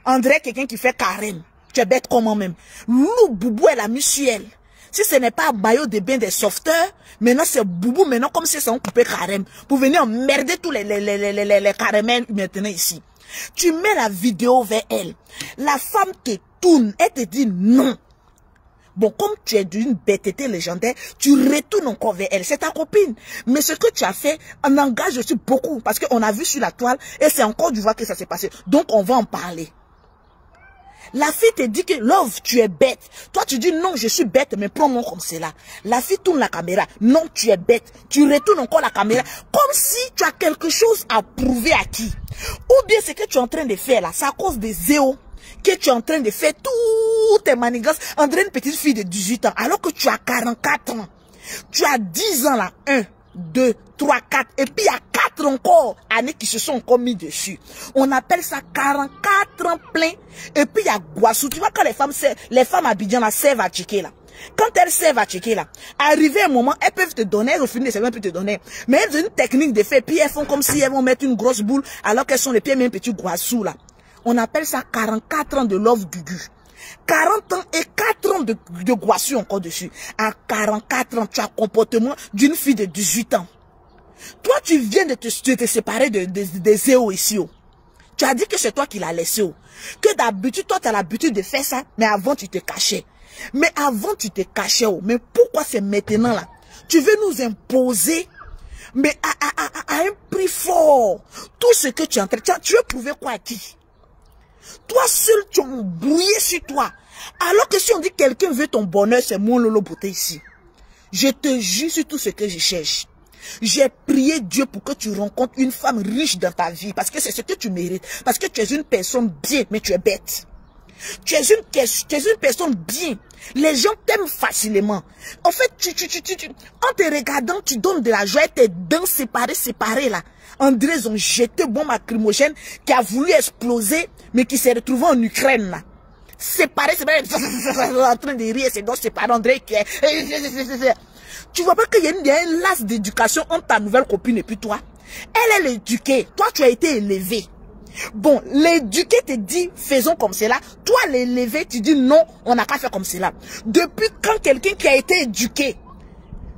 On dirait quelqu'un qui fait carême. Tu es bête comment même. Loulou boubou, elle a mis sur elle. Si ce n'est pas maillot de bain des sauveteurs, maintenant c'est boubou, maintenant comme si c'est un coupé carême. Pour venir emmerder tous les caramels maintenant ici. Tu mets la vidéo vers elle. La femme te tourne, elle te dit non. Bon, comme tu es d'une bêteté légendaire, tu retournes encore vers elle. C'est ta copine. Mais ce que tu as fait, on engage aussi beaucoup. Parce qu'on a vu sur la toile, et c'est encore du voir que ça s'est passé. Donc, on va en parler. La fille te dit que, Love, tu es bête. Toi, tu dis, non, je suis bête, mais prends-moi comme cela. La fille tourne la caméra. Non, tu es bête. Tu retournes encore la caméra. Comme si tu as quelque chose à prouver à qui. Ou bien ce que tu es en train de faire là, c'est à cause des zéos que tu es en train de faire toutes tes manigances. On dirait une petite fille de 18 ans, alors que tu as 44 ans. Tu as 10 ans là. 1, 2, 3, 4. Et puis il y a 4 encore années qui se sont encore mis dessus. On appelle ça 44 ans plein. Et puis il y a Guassou. Tu vois quand les femmes Abidjan là servent à checker là. Quand elles servent à checker là, arrivé un moment, elles peuvent te donner, elles au final, elles peuvent te donner. Mais elles ont une technique de fait, puis elles font comme si elles vont mettre une grosse boule, alors qu'elles sont les pieds, même petits Guassou là. On appelle ça 44 ans de Love Gugu. 40 ans et 4 ans de Guassou encore dessus. À 44 ans, tu as le comportement d'une fille de 18 ans. Toi, tu viens de te séparer des Zéo ici. Oh. Tu as dit que c'est toi qui l'as laissé. Oh. Que d'habitude, toi, tu as l'habitude de faire ça, mais avant, tu te cachais. Mais avant, tu te cachais. Oh. Mais pourquoi c'est maintenant là? Tu veux nous imposer, mais à un prix fort. Tout ce que tu es en train de... Tu veux prouver quoi à qui? Toi seul, tu as embrouillé sur toi. Alors que si on dit quelqu'un veut ton bonheur, c'est mon Lolo Beauté ici. Je te jure sur tout ce que je cherche. J'ai prié Dieu pour que tu rencontres une femme riche dans ta vie. Parce que c'est ce que tu mérites. Parce que tu es une personne bien, mais tu es bête. Tu es une personne bien. Les gens t'aiment facilement. En fait, en te regardant, tu donnes de la joie. Tes dents séparées là. André, ils ont jeté bombe lacrymogène qui a voulu exploser, mais qui s'est retrouvé en Ukraine là. Séparé, en train de rire, c'est donc séparé, André qui est... Tu vois pas qu'il y a un lac d'éducation entre ta nouvelle copine et puis toi? Elle est éduquée. Toi, tu as été élevé. Bon, l'éduqué te dit, faisons comme cela. Toi, l'élevé, tu dis non, on n'a qu'à faire comme cela. Depuis quand quelqu'un qui a été éduqué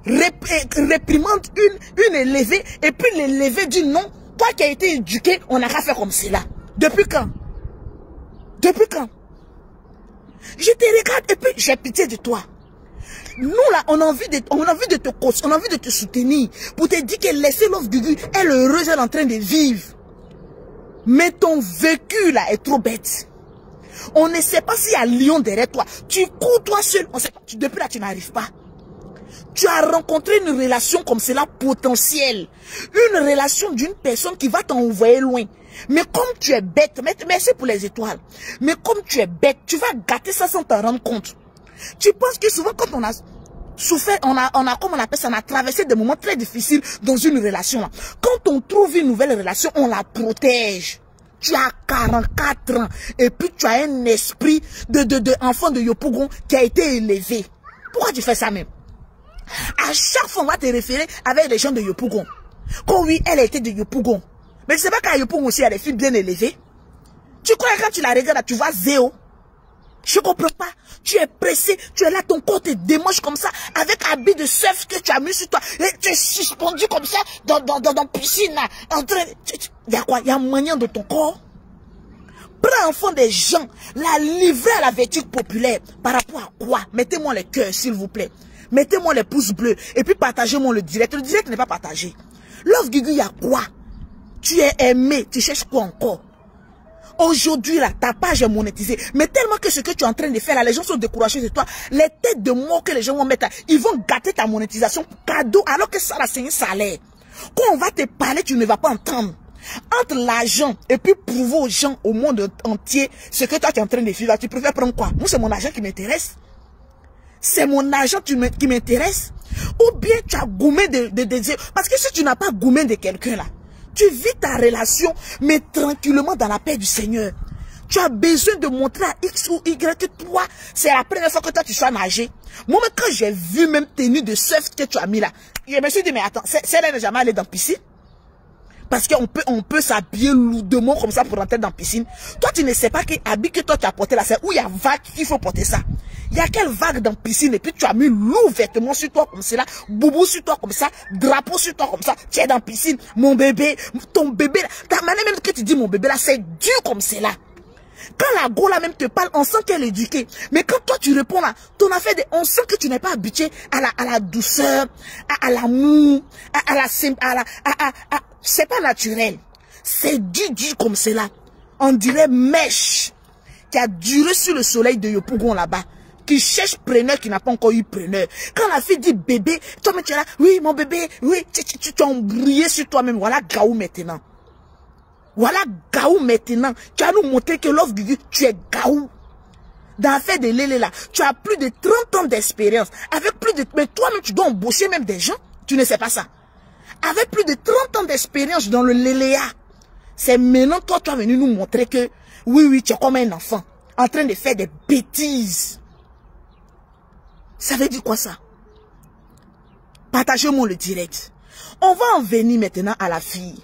réprimande une élevée, et puis l'élevé dit non, toi qui as été éduqué, on n'a qu'à faire comme cela. Depuis quand? Depuis quand? Je te regarde et puis j'ai pitié de toi. Nous là, on a envie de te soutenir pour te dire que laissez Love Gugu, elle est heureuse, elle est en train de vivre. Mais ton vécu là est trop bête. On ne sait pas s'il y a lion derrière toi. Tu cours toi seul. On sait pas. Depuis là, tu n'arrives pas. Tu as rencontré une relation comme cela potentielle. Une relation d'une personne qui va t'envoyer loin. Mais comme tu es bête, merci pour les étoiles. Mais comme tu es bête, tu vas gâter ça sans t'en rendre compte. Tu penses que souvent quand on a souffert, on a comme on appelle ça, on a traversé des moments très difficiles dans une relation. Quand on trouve une nouvelle relation, on la protège. Tu as 44 ans et puis tu as un esprit de enfant de Yopougon qui a été élevé. Pourquoi tu fais ça même? À chaque fois, on va te référer avec les gens de Yopougon. Quand oui, elle a été de Yopougon. Mais tu sais pas qu'à Yopougon aussi, il y a des filles bien élevées. Tu crois que quand tu la regardes, tu vois Zéo? Je comprends pas. Tu es pressé, tu es là, ton corps te démange comme ça, avec habit de surf que tu as mis sur toi. Et tu es suspendu comme ça, dans piscine, là, en train... Il y a quoi? Il y a un maniant de ton corps. Prends enfant des gens, la livrer à la vertu populaire. Par rapport à quoi? Mettez-moi les cœurs, s'il vous plaît. Mettez-moi les pouces bleus. Et puis partagez-moi le direct. Le direct n'est pas partagé. Love Gugu, il y a quoi? Tu es aimé, tu cherches quoi encore? Aujourd'hui, là, ta page est monétisée. Mais tellement que ce que tu es en train de faire, là, les gens sont découragés de toi. Les têtes de mots que les gens vont mettre, là, ils vont gâter ta monétisation cadeau, alors que ça, là, c'est un salaire. Quand on va te parler, tu ne vas pas entendre. Entre l'argent et puis prouver aux gens, au monde entier, ce que toi, tu es en train de vivre, tu préfères prendre quoi? Moi, c'est mon argent qui m'intéresse. C'est mon argent qui m'intéresse. Ou bien tu as goumé de parce que si tu n'as pas goumé de quelqu'un, là, Tu vis ta relation, mais tranquillement dans la paix du Seigneur. Tu as besoin de montrer à X ou Y que toi, c'est la première fois que toi tu sois nagé. Moi, quand j'ai vu même tenue de surf que tu as mis là, je me suis dit, mais attends, celle-là n'est jamais allée dans la piscine. Parce qu'on peut s'habiller lourdement comme ça pour rentrer dans la piscine. Toi, tu ne sais pas que l'habit que toi tu as porté là, c'est où il y a vague qu'il faut porter ça. Il y a quelle vague dans la piscine et puis tu as mis lourd vêtement sur toi comme cela, boubou sur toi comme ça, drapeau sur toi comme ça, tu es dans la piscine, mon bébé, ton bébé, ta manière même que tu dis mon bébé là, c'est dur comme cela. Quand la go là même te parle, on sent qu'elle est éduquée. Mais quand toi tu réponds là, ton affaire, on sent que tu n'es pas habitué à la douceur, à l'amour, c'est pas naturel. C'est du comme cela. On dirait mèche qui a duré sur le soleil de Yopougon là-bas, qui cherche preneur, qui n'a pas encore eu preneur. Quand la fille dit bébé, toi tu es là, oui mon bébé, oui, tu t'es embrouillé sur toi-même. Voilà Gaou maintenant. Voilà Gaou maintenant. Tu vas nous montrer que Love Gugu, tu es Gaou. Dans l'affaire de Lélé là, tu as plus de 30 ans d'expérience. Avec plus de... Mais toi-même, tu dois embaucher même des gens. Tu ne sais pas ça. Avec plus de 30 ans d'expérience dans le Léléa. C'est maintenant toi, tu vas venir nous montrer que, oui, tu es comme un enfant. En train de faire des bêtises. Ça veut dire quoi ça? Partagez-moi le direct. On va en venir maintenant à la fille.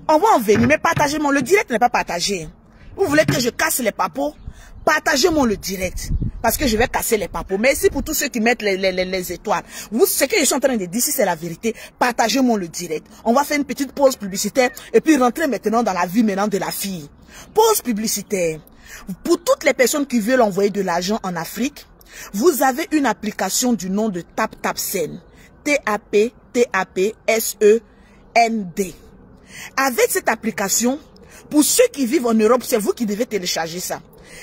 On va en venir, mais partagez-moi. Le direct n'est pas partagé. Vous voulez que je casse les papos? Partagez-moi le direct. Parce que je vais casser les papos. Merci pour tous ceux qui mettent les étoiles. Vous, ce que je suis en train de dire, si c'est la vérité, partagez-moi le direct. On va faire une petite pause publicitaire et puis rentrer maintenant dans la vie maintenant de la fille. Pause publicitaire. Pour toutes les personnes qui veulent envoyer de l'argent en Afrique, vous avez une application du nom de TapTapSend. T-A-P-T-A-P-S-E-N-D. Avec cette application, pour ceux qui vivent en Europe, c'est vous qui devez télécharger ça.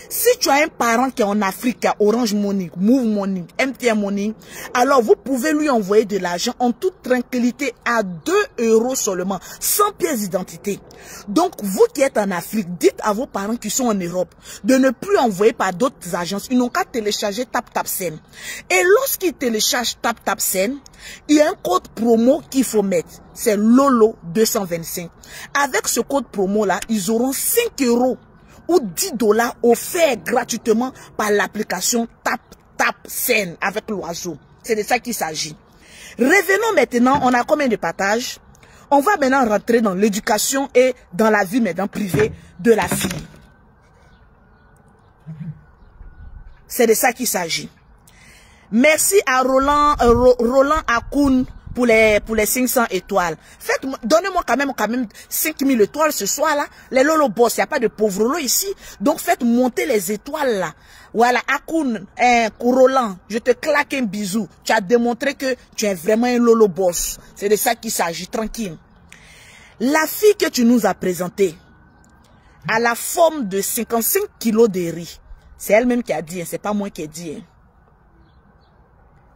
Si tu as un parent qui est en Afrique, qui a Orange Money, Move Money, MTN Money, alors vous pouvez lui envoyer de l'argent en toute tranquillité à 2 € seulement, sans pièce d'identité. Donc, vous qui êtes en Afrique, dites à vos parents qui sont en Europe de ne plus envoyer par d'autres agences. Ils n'ont qu'à télécharger TapTapSend. Et lorsqu'ils téléchargent TapTapSend, il y a un code promo qu'il faut mettre. C'est Lolo 225. Avec ce code promo-là, ils auront 5 € ou 10 $ offerts gratuitement par l'application TapTapSend avec l'oiseau. C'est de ça qu'il s'agit. Revenons maintenant, on a combien de partages? On va maintenant rentrer dans l'éducation et dans la vie maintenant privée de la fille. C'est de ça qu'il s'agit. Merci à Roland Akoun pour les 500 étoiles. Donnez-moi quand même 5000 étoiles ce soir là. Les Lolo Boss, il n'y a pas de pauvres Lolo ici. Donc faites monter les étoiles là. Voilà, Akoun, Roland, je te claque un bisou. Tu as démontré que tu es vraiment un Lolo Boss. C'est de ça qu'il s'agit, tranquille. La fille que tu nous as présentée a la forme de 55 kilos de riz. C'est elle-même qui a dit, hein, c'est pas moi qui ai dit. Hein.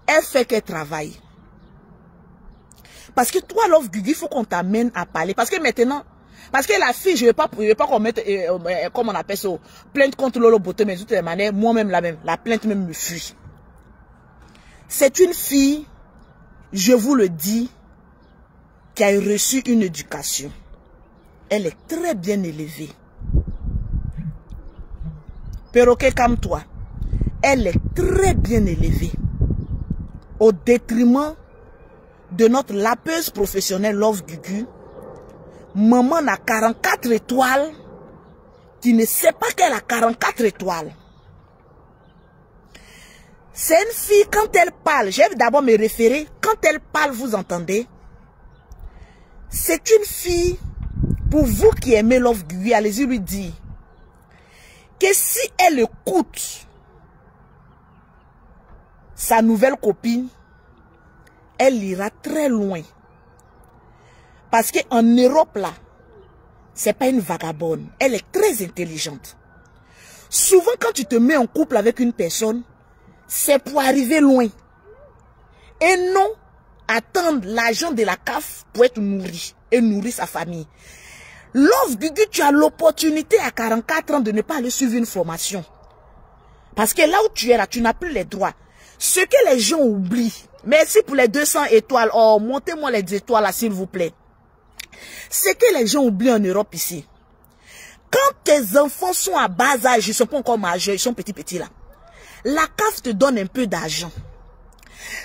Elle fait qu'elle travaille. Parce que toi, Love Gugu, il faut qu'on t'amène à parler. Parce que maintenant, parce que la fille, je ne veux pas qu'on mette, comme on appelle ça, plainte contre Lolo Beauté, mais de toutes les manières, moi-même, la plainte même me fuit. C'est une fille, je vous le dis, qui a reçu une éducation. Elle est très bien élevée. Perroquet comme toi, elle est très bien élevée. Au détriment de notre lapeuse professionnelle Love Gugu, maman a 44 étoiles, qui ne sait pas qu'elle a 44 étoiles. C'est une fille, quand elle parle, je vais d'abord me référer, quand elle parle, vous entendez, c'est une fille, pour vous qui aimez Love Gugu, allez-y lui dire, que si elle écoute sa nouvelle copine, elle ira très loin. Parce qu'en Europe, là, c'est pas une vagabonde. Elle est très intelligente. Souvent, quand tu te mets en couple avec une personne, c'est pour arriver loin. Et non attendre l'argent de la CAF pour être nourri et nourrir sa famille. Love Gugu, tu as l'opportunité à 44 ans de ne pas aller suivre une formation. Parce que là où tu es là, tu n'as plus les droits. Ce que les gens oublient, merci pour les 200 étoiles. Oh, montez-moi les étoiles là, s'il vous plaît. Ce que les gens oublient en Europe ici, quand tes enfants sont à bas âge, ils ne sont pas encore majeurs, ils sont petits là, la CAF te donne un peu d'argent.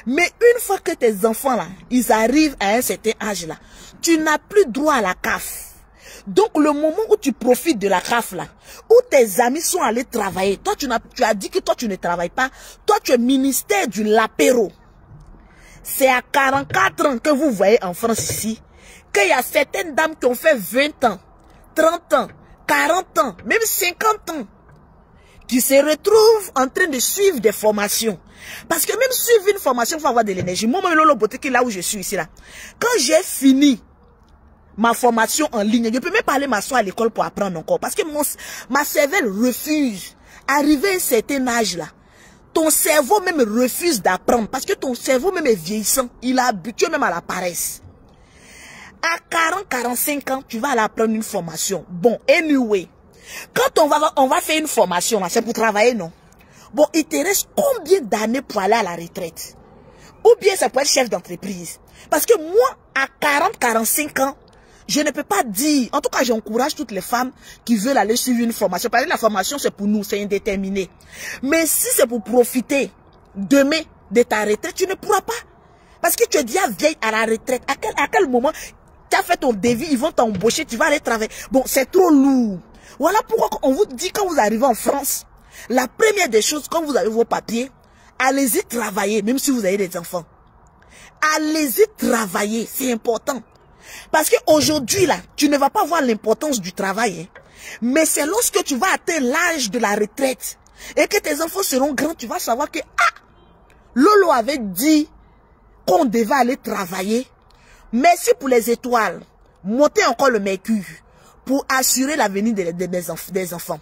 Mais une fois que tes enfants là, ils arrivent à un certain âge là, tu n'as plus droit à la CAF. Donc le moment où tu profites de la CAF là, où tes amis sont allés travailler, toi tu as dit que toi tu ne travailles pas, toi tu es ministère du lapéro. C'est à 44 ans que vous voyez en France ici, qu'il y a certaines dames qui ont fait 20 ans, 30 ans, 40 ans, même 50 ans, qui se retrouvent en train de suivre des formations. Parce que même suivre une formation, il faut avoir de l'énergie. Moi, Lolo Beauté, là où je suis ici, là, quand j'ai fini ma formation en ligne, je peux même pas aller m'asseoir à l'école pour apprendre encore. Parce que ma cervelle refuse. Arrivé à un certain âge, là, ton cerveau même refuse d'apprendre. Parce que ton cerveau même est vieillissant. Il est habitué même à la paresse. À 40-45 ans, tu vas aller apprendre une formation. Bon, anyway, quand on va faire une formation, c'est pour travailler, non? Bon, il te reste combien d'années pour aller à la retraite? Ou bien ça peut être chef d'entreprise. Parce que moi, à 40-45 ans, je ne peux pas dire, en tout cas j'encourage toutes les femmes qui veulent aller suivre une formation. Parce que la formation c'est pour nous, c'est indéterminé. Mais si c'est pour profiter demain de ta retraite, tu ne pourras pas. Parce que tu es déjà vieille à la retraite. À quel moment tu as fait ton devis, ils vont t'embaucher, tu vas aller travailler. Bon, c'est trop lourd. Voilà pourquoi on vous dit quand vous arrivez en France, la première des choses, quand vous avez vos papiers, allez-y travailler, même si vous avez des enfants. Allez-y travailler, c'est important. Parce qu'aujourd'hui, là, tu ne vas pas voir l'importance du travail. Hein. Mais c'est lorsque tu vas atteindre l'âge de la retraite et que tes enfants seront grands, tu vas savoir que, Lolo avait dit qu'on devait aller travailler. Merci pour les étoiles. Montez encore le mercure pour assurer l'avenir des enfants.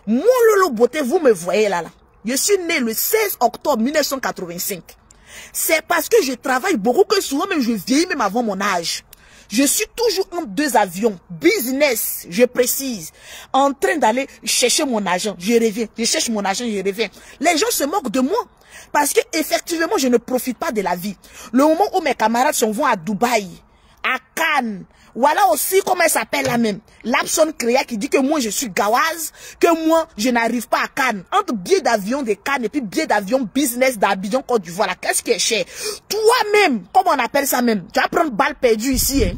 Moi, Lolo Beauté, vous me voyez là. Je suis né le 16 octobre 1985. C'est parce que je travaille beaucoup que souvent même je vieillis même avant mon âge. Je suis toujours en 2 avions, business, je précise, en train d'aller chercher mon argent, je reviens, je cherche mon argent, je reviens. Les gens se moquent de moi parce que effectivement je ne profite pas de la vie. Le moment où mes camarades s'en vont à Dubaï, à Cannes, voilà aussi comment elle s'appelle la même, Lapson Créa qui dit que moi je suis gawaz, que moi je n'arrive pas à Cannes. Entre billet d'avion de Cannes et puis billet d'avion business d'Abidjan Côte d'Ivoire, qu'est-ce qui est cher? Toi-même, comment on appelle ça même? Tu vas prendre balle perdue ici, hein?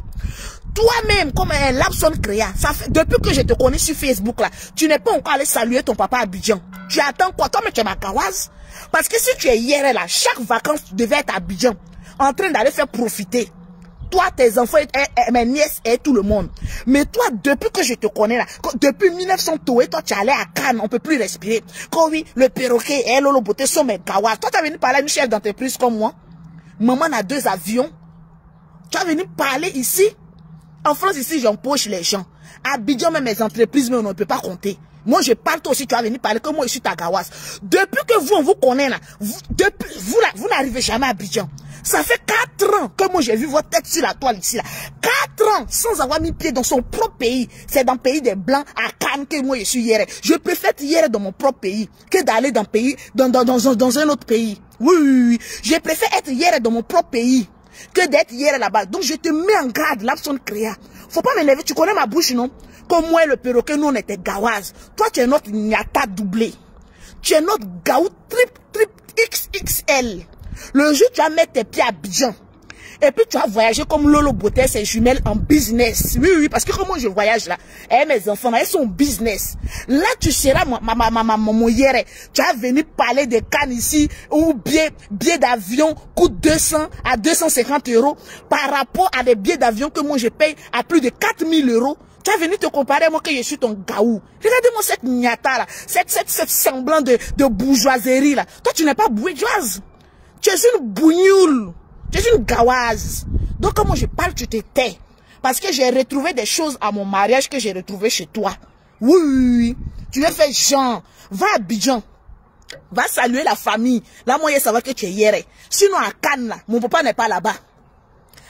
Toi-même, comme un Lapson Créa, ça fait, depuis que je te connais sur Facebook là, tu n'es pas encore allé saluer ton papa à Abidjan. Tu attends quoi? Toi, mais tu es ma gawaz. Parce que si tu es hier là, chaque vacances, tu devais être à Abidjan, en train d'aller faire profiter. Toi, tes enfants, mes nièces et tout le monde. Mais toi, depuis que je te connais là, depuis 1900, toi, tu allais à Cannes, on peut plus respirer. Quand oui, le perroquet et Lolo Beauté sont mes gawas. Toi, tu as venu parler à une chef d'entreprise comme moi. Maman a 2 avions. Tu as venu parler ici. En France, ici, j'empoche les gens. À Abidjan, même mes entreprises, mais on ne peut pas compter. Moi, je parle toi aussi, tu as venu parler que moi, je suis ta gawas. Depuis que vous, on vous connaît là, vous n'arrivez jamais à Abidjan. Ça fait 4 ans que moi j'ai vu votre tête sur la toile ici là. 4 ans sans avoir mis pied dans son propre pays. C'est dans le pays des Blancs à Cannes que moi je suis hier. Je préfère être hier dans mon propre pays que d'aller dans un autre pays. Oui. Je préfère être hier dans mon propre pays que d'être hier là-bas. Donc je te mets en garde, Lapson Créa. Faut pas m'énerver, tu connais ma bouche non? Comme moi le perroquet, nous on était gawaz. Toi tu es notre nyata doublé. Tu es notre gaou triple XXL. Le jour tu vas mettre tes pieds à Abidjan. Et puis tu vas voyager comme Lolo Beauté, ses jumelles en business. Oui, parce que comment je voyage là, et mes enfants, là, ils sont business. Là, tu seras mon hier. Tu vas venir parler de Cannes ici, où billet d'avion coûte 200 à 250 euros par rapport à des billets d'avion que moi je paye à plus de 4000 euros. Tu as venu te comparer à moi que je suis ton gaou. Regardez-moi cette niata là, cette semblant de bourgeoiserie là. Toi, tu n'es pas bourgeoise. Tu es une bougnoule. Tu es une gawaz. Donc, quand moi je parle, tu te tais. Parce que j'ai retrouvé des choses à mon mariage que j'ai retrouvé chez toi. Oui. Tu veux faire genre. Va à Abidjan. Va saluer la famille. Là, moi, je savais que tu es hier. Sinon, à Cannes, là, mon papa n'est pas là-bas.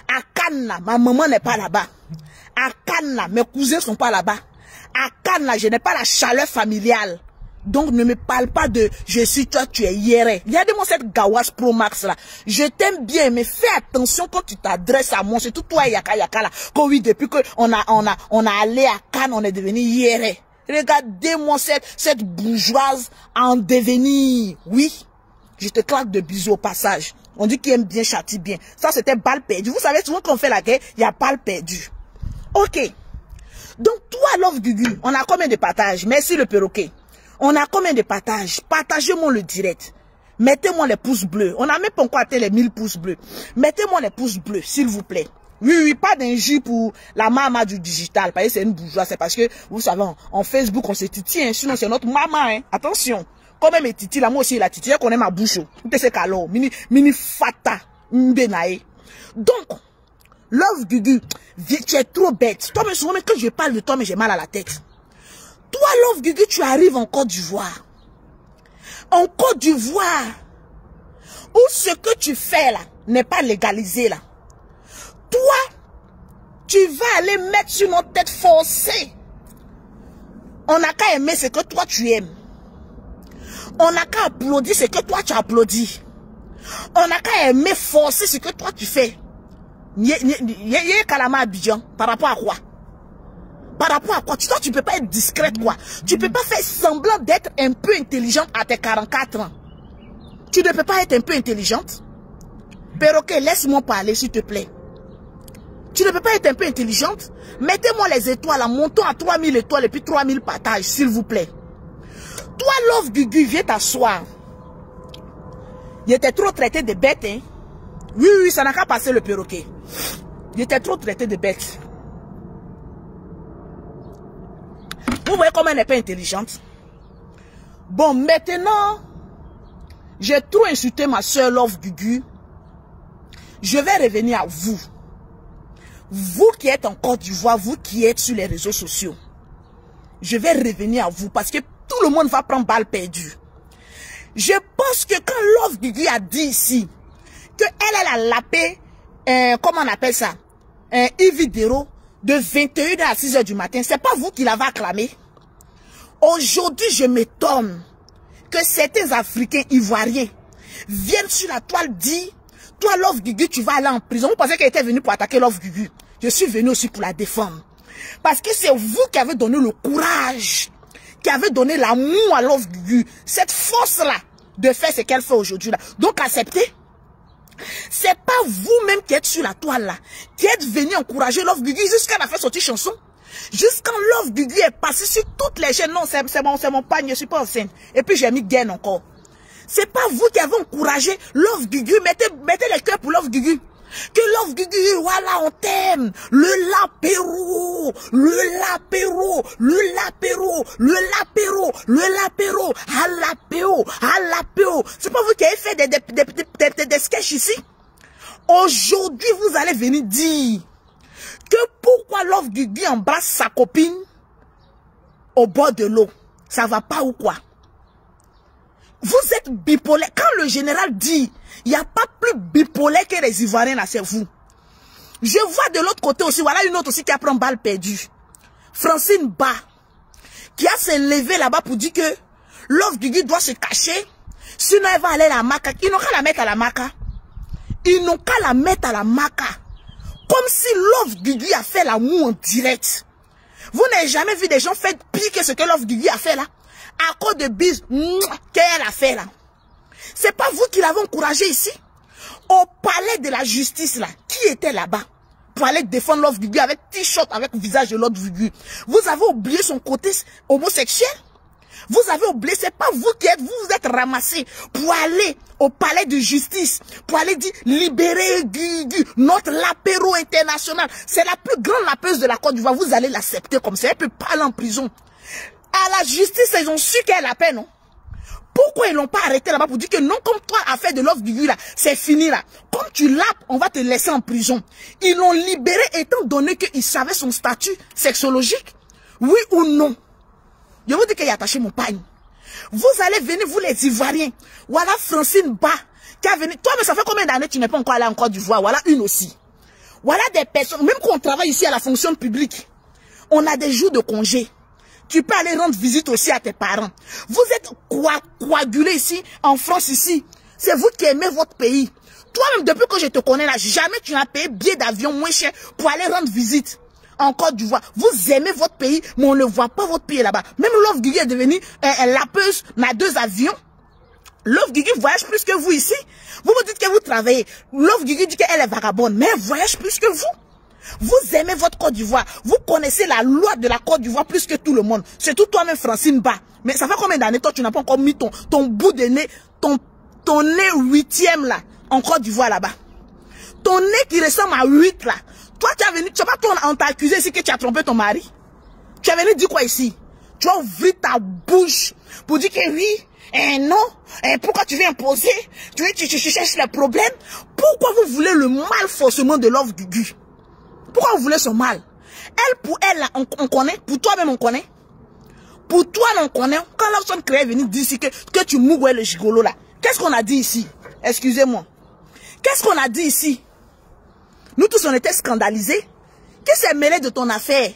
À Cannes, là, ma maman n'est pas là-bas. À Cannes, là, mes cousins sont pas là-bas. À Cannes, là, je n'ai pas la chaleur familiale. Donc, ne me parle pas de je suis toi, tu es Yéré. Regardez-moi cette Gawaz Pro Max là. Je t'aime bien, mais fais attention quand tu t'adresses à moi. C'est tout toi, Yaka là. Quand oui, depuis que on a allé à Cannes, on est devenu Yéré. Regardez-moi cette bourgeoise en devenir. Oui, je te claque de bisous au passage. On dit qu'il aime bien, châtie bien. Ça, c'était balle perdue. Vous savez, souvent quand on fait la guerre, il y a balle perdue. Ok. Donc, toi, Love Gugu, on a combien de partages? Merci le perroquet. On a combien de partages? Partagez-moi le direct. Mettez-moi les pouces bleus. On n'a même pas encore atteint les 1000 pouces bleus. Mettez-moi les pouces bleus, s'il vous plaît. Oui, pas d'injure pour la maman du digital. Parce que c'est une bourgeoise. C'est parce que, vous savez, en Facebook, on se titille. Hein, sinon, c'est notre maman. Hein. Attention. Quand même, titi, là, moi aussi, la titi, elle connaît ma bouche. Tout est calor. Mini fata. Mbenae. Donc, Love Gugu, tu es trop bête. Toi, mais souvent, quand je parle de toi, mais j'ai mal à la tête. Toi, Love Gugu, tu arrives en Côte d'Ivoire. En Côte d'Ivoire, où ce que tu fais là n'est pas légalisé là. Toi, tu vas aller mettre sur notre tête forcée. On n'a qu'à aimer ce que toi tu aimes. On n'a qu'à applaudir ce que toi tu applaudis. On n'a qu'à aimer forcer ce que toi tu fais. Yé Kalama Abidjan, par rapport à quoi? Par rapport à quoi? Toi, tu peux pas être discrète, quoi. Tu peux pas faire semblant d'être un peu intelligente à tes 44 ans. Tu ne peux pas être un peu intelligente? Perroquet, laisse-moi parler, s'il te plaît. Tu ne peux pas être un peu intelligente? Mettez-moi les étoiles, montons à 3000 étoiles et puis 3000 partages, s'il vous plaît. Toi, Love Gugu, viens t'asseoir. Il était trop traité de bête, hein? Oui, ça n'a qu'à passer le perroquet. Il était trop traité de bête. Vous voyez comment elle n'est pas intelligente? Bon, maintenant, j'ai trop insulté ma soeur Love Gugu. Je vais revenir à vous. Vous qui êtes en Côte d'Ivoire, vous qui êtes sur les réseaux sociaux. Je vais revenir à vous parce que tout le monde va prendre balle perdue. Je pense que quand Love Gugu a dit ici que elle a lapé, comment on appelle ça, un vidéo de 21h à 6h du matin, c'est pas vous qui l'avez acclamé. Aujourd'hui, je m'étonne que certains Africains ivoiriens viennent sur la toile dire, toi Love Gugu, tu vas aller en prison. Vous pensez qu'elle était venue pour attaquer Love Gugu? Je suis venu aussi pour la défendre. Parce que c'est vous qui avez donné le courage, qui avez donné l'amour à Love Gugu, cette force-là de faire ce qu'elle fait aujourd'hui là. Donc acceptez. C'est pas vous-même qui êtes sur la toile là, qui êtes venu encourager Love Gugu jusqu'à la faire sortir chanson. Jusqu'à Love Gugu est passé sur toutes les chaînes. Non, c'est mon pagne, je suis pas enceinte. Et puis j'ai mis gain encore. C'est pas vous qui avez encouragé Love Gugu. Mettez les cœurs pour Love Gugu. Que Love Gugu, voilà, on t'aime. Le lapéro, le lapéro, le lapéro, le lapéro, le lapéro, à l'apéro. C'est pas vous qui avez fait des sketchs ici. Aujourd'hui, vous allez venir dire que pourquoi Love Gugu embrasse sa copine au bord de l'eau. Ça va pas ou quoi? Vous êtes bipolaire. Quand le général dit, il n'y a pas plus bipolaire que les Ivoiriens là, c'est vous. Je vois de l'autre côté aussi, voilà une autre aussi qui a pris une balle perdue. Francine Ba, qui a se levé là-bas pour dire que Love Gugu doit se cacher, sinon elle va aller à la maca. Ils n'ont qu'à la mettre à la maca. Ils n'ont qu'à la mettre à la maca. Comme si Love Gugu a fait l'amour en direct. Vous n'avez jamais vu des gens faire pire que ce que Love Gugu a fait là? À cause de bise qu'elle a fait là. C'est pas vous qui l'avez encouragé ici. Au palais de la justice là, qui était là-bas pour aller défendre Love Gugu avec t-shirt, avec le visage de Love Gugu? Vous avez oublié son côté homosexuel? Vous avez oublié, c'est pas vous qui êtes, vous êtes ramassés pour aller au palais de justice, pour aller dire libérer Gugu, notre lapéro international. C'est la plus grande lapeuse de la Côte d'Ivoire. Vous allez l'accepter comme ça. Elle peut pas aller en prison. À la justice, ils ont su qu'elle a peine, non? Pourquoi ils l'ont pas arrêté là-bas pour dire que non, comme toi, affaire de Love Gugu là, c'est fini là. Comme tu lapes, on va te laisser en prison. Ils l'ont libéré étant donné qu'ils savaient son statut sexologique. Oui ou non? Je vous dis qu'il a attaché mon pagne. Vous allez venir, vous les Ivoiriens. Voilà Francine Ba, qui a venu. Toi, mais ça fait combien d'années que tu n'es pas encore allé en Côte d'Ivoire? Voilà une aussi. Voilà des personnes, même quand on travaille ici à la fonction publique, on a des jours de congé. tu peux aller rendre visite aussi à tes parents. Vous êtes coagulés ici, en France ici. C'est vous qui aimez votre pays. Toi-même, depuis que je te connais là, jamais tu n'as payé billet d'avion moins cher pour aller rendre visite en Côte d'Ivoire. Vous aimez votre pays, mais on ne voit pas votre pays là-bas. Même Love Guigui est devenue lapeuse, n'a 2 avions. Love Guigui voyage plus que vous ici. Vous me dites que vous travaillez. Love Guigui dit qu'elle est vagabonde, mais elle voyage plus que vous. Vous aimez votre Côte d'Ivoire. Vous connaissez la loi de la Côte d'Ivoire plus que tout le monde. Surtout toi-même, Francine Ba. Mais ça fait combien d'années, toi, tu n'as pas encore mis ton bout de nez, ton nez 8e là, en Côte d'Ivoire là-bas. Ton nez qui ressemble à 8 là. Toi, tu as venu, tu sais pas, toi, on t'a accusé ici que tu as trompé ton mari. Tu as venu dire quoi ici? Tu as ouvert ta bouche pour dire que oui, non, pourquoi tu viens imposer? Tu cherches le problème? Pourquoi vous voulez le mal forcément de Love Guigui? Pourquoi vous voulez son mal? Elle, pour elle, là, on connaît. Pour toi-même, on connaît. Pour toi, on connaît. Quand l'option créée est venue dire ici que tu mouilles le gigolo là. Qu'est-ce qu'on a dit ici? Excusez-moi. Qu'est-ce qu'on a dit ici? Nous tous, on était scandalisés. Qui s'est mêlé de ton affaire?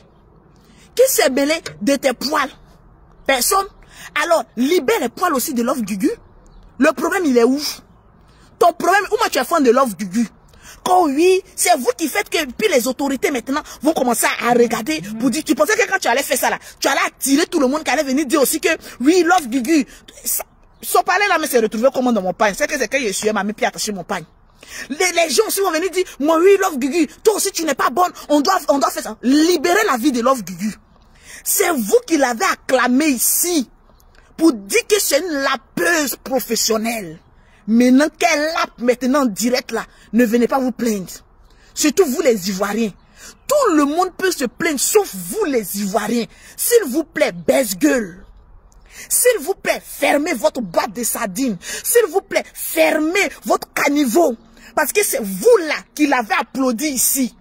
Qui s'est mêlé de tes poils? Personne. Alors, libère les poils aussi de Love Guigui. Le problème, il est où? Ton problème, où moi tu es fan de Love Guigui? Quand oui, c'est vous qui faites que puis les autorités maintenant vont commencer à regarder pour dire, tu pensais que quand tu allais faire ça là, tu allais attirer tout le monde qui allait venir dire aussi que oui, Love Guigui. Son palais là, mais s'est retrouvé comment dans mon pagne? C'est que je suis ma puis attaché mon pagne. Les gens aussi vont venir dire, moi oui, Love Guigui, toi aussi tu n'es pas bonne, on doit faire ça. Libérer la vie de Love Guigui. C'est vous qui l'avez acclamé ici pour dire que c'est une lapeuse professionnelle. Maintenant qu'elle lape maintenant en direct là, ne venez pas vous plaindre. Surtout vous les Ivoiriens. Tout le monde peut se plaindre sauf vous les Ivoiriens. S'il vous plaît, baisse-gueule. S'il vous plaît, fermez votre boîte de sardines. S'il vous plaît, fermez votre caniveau. Parce que c'est vous là qui l'avez applaudi ici.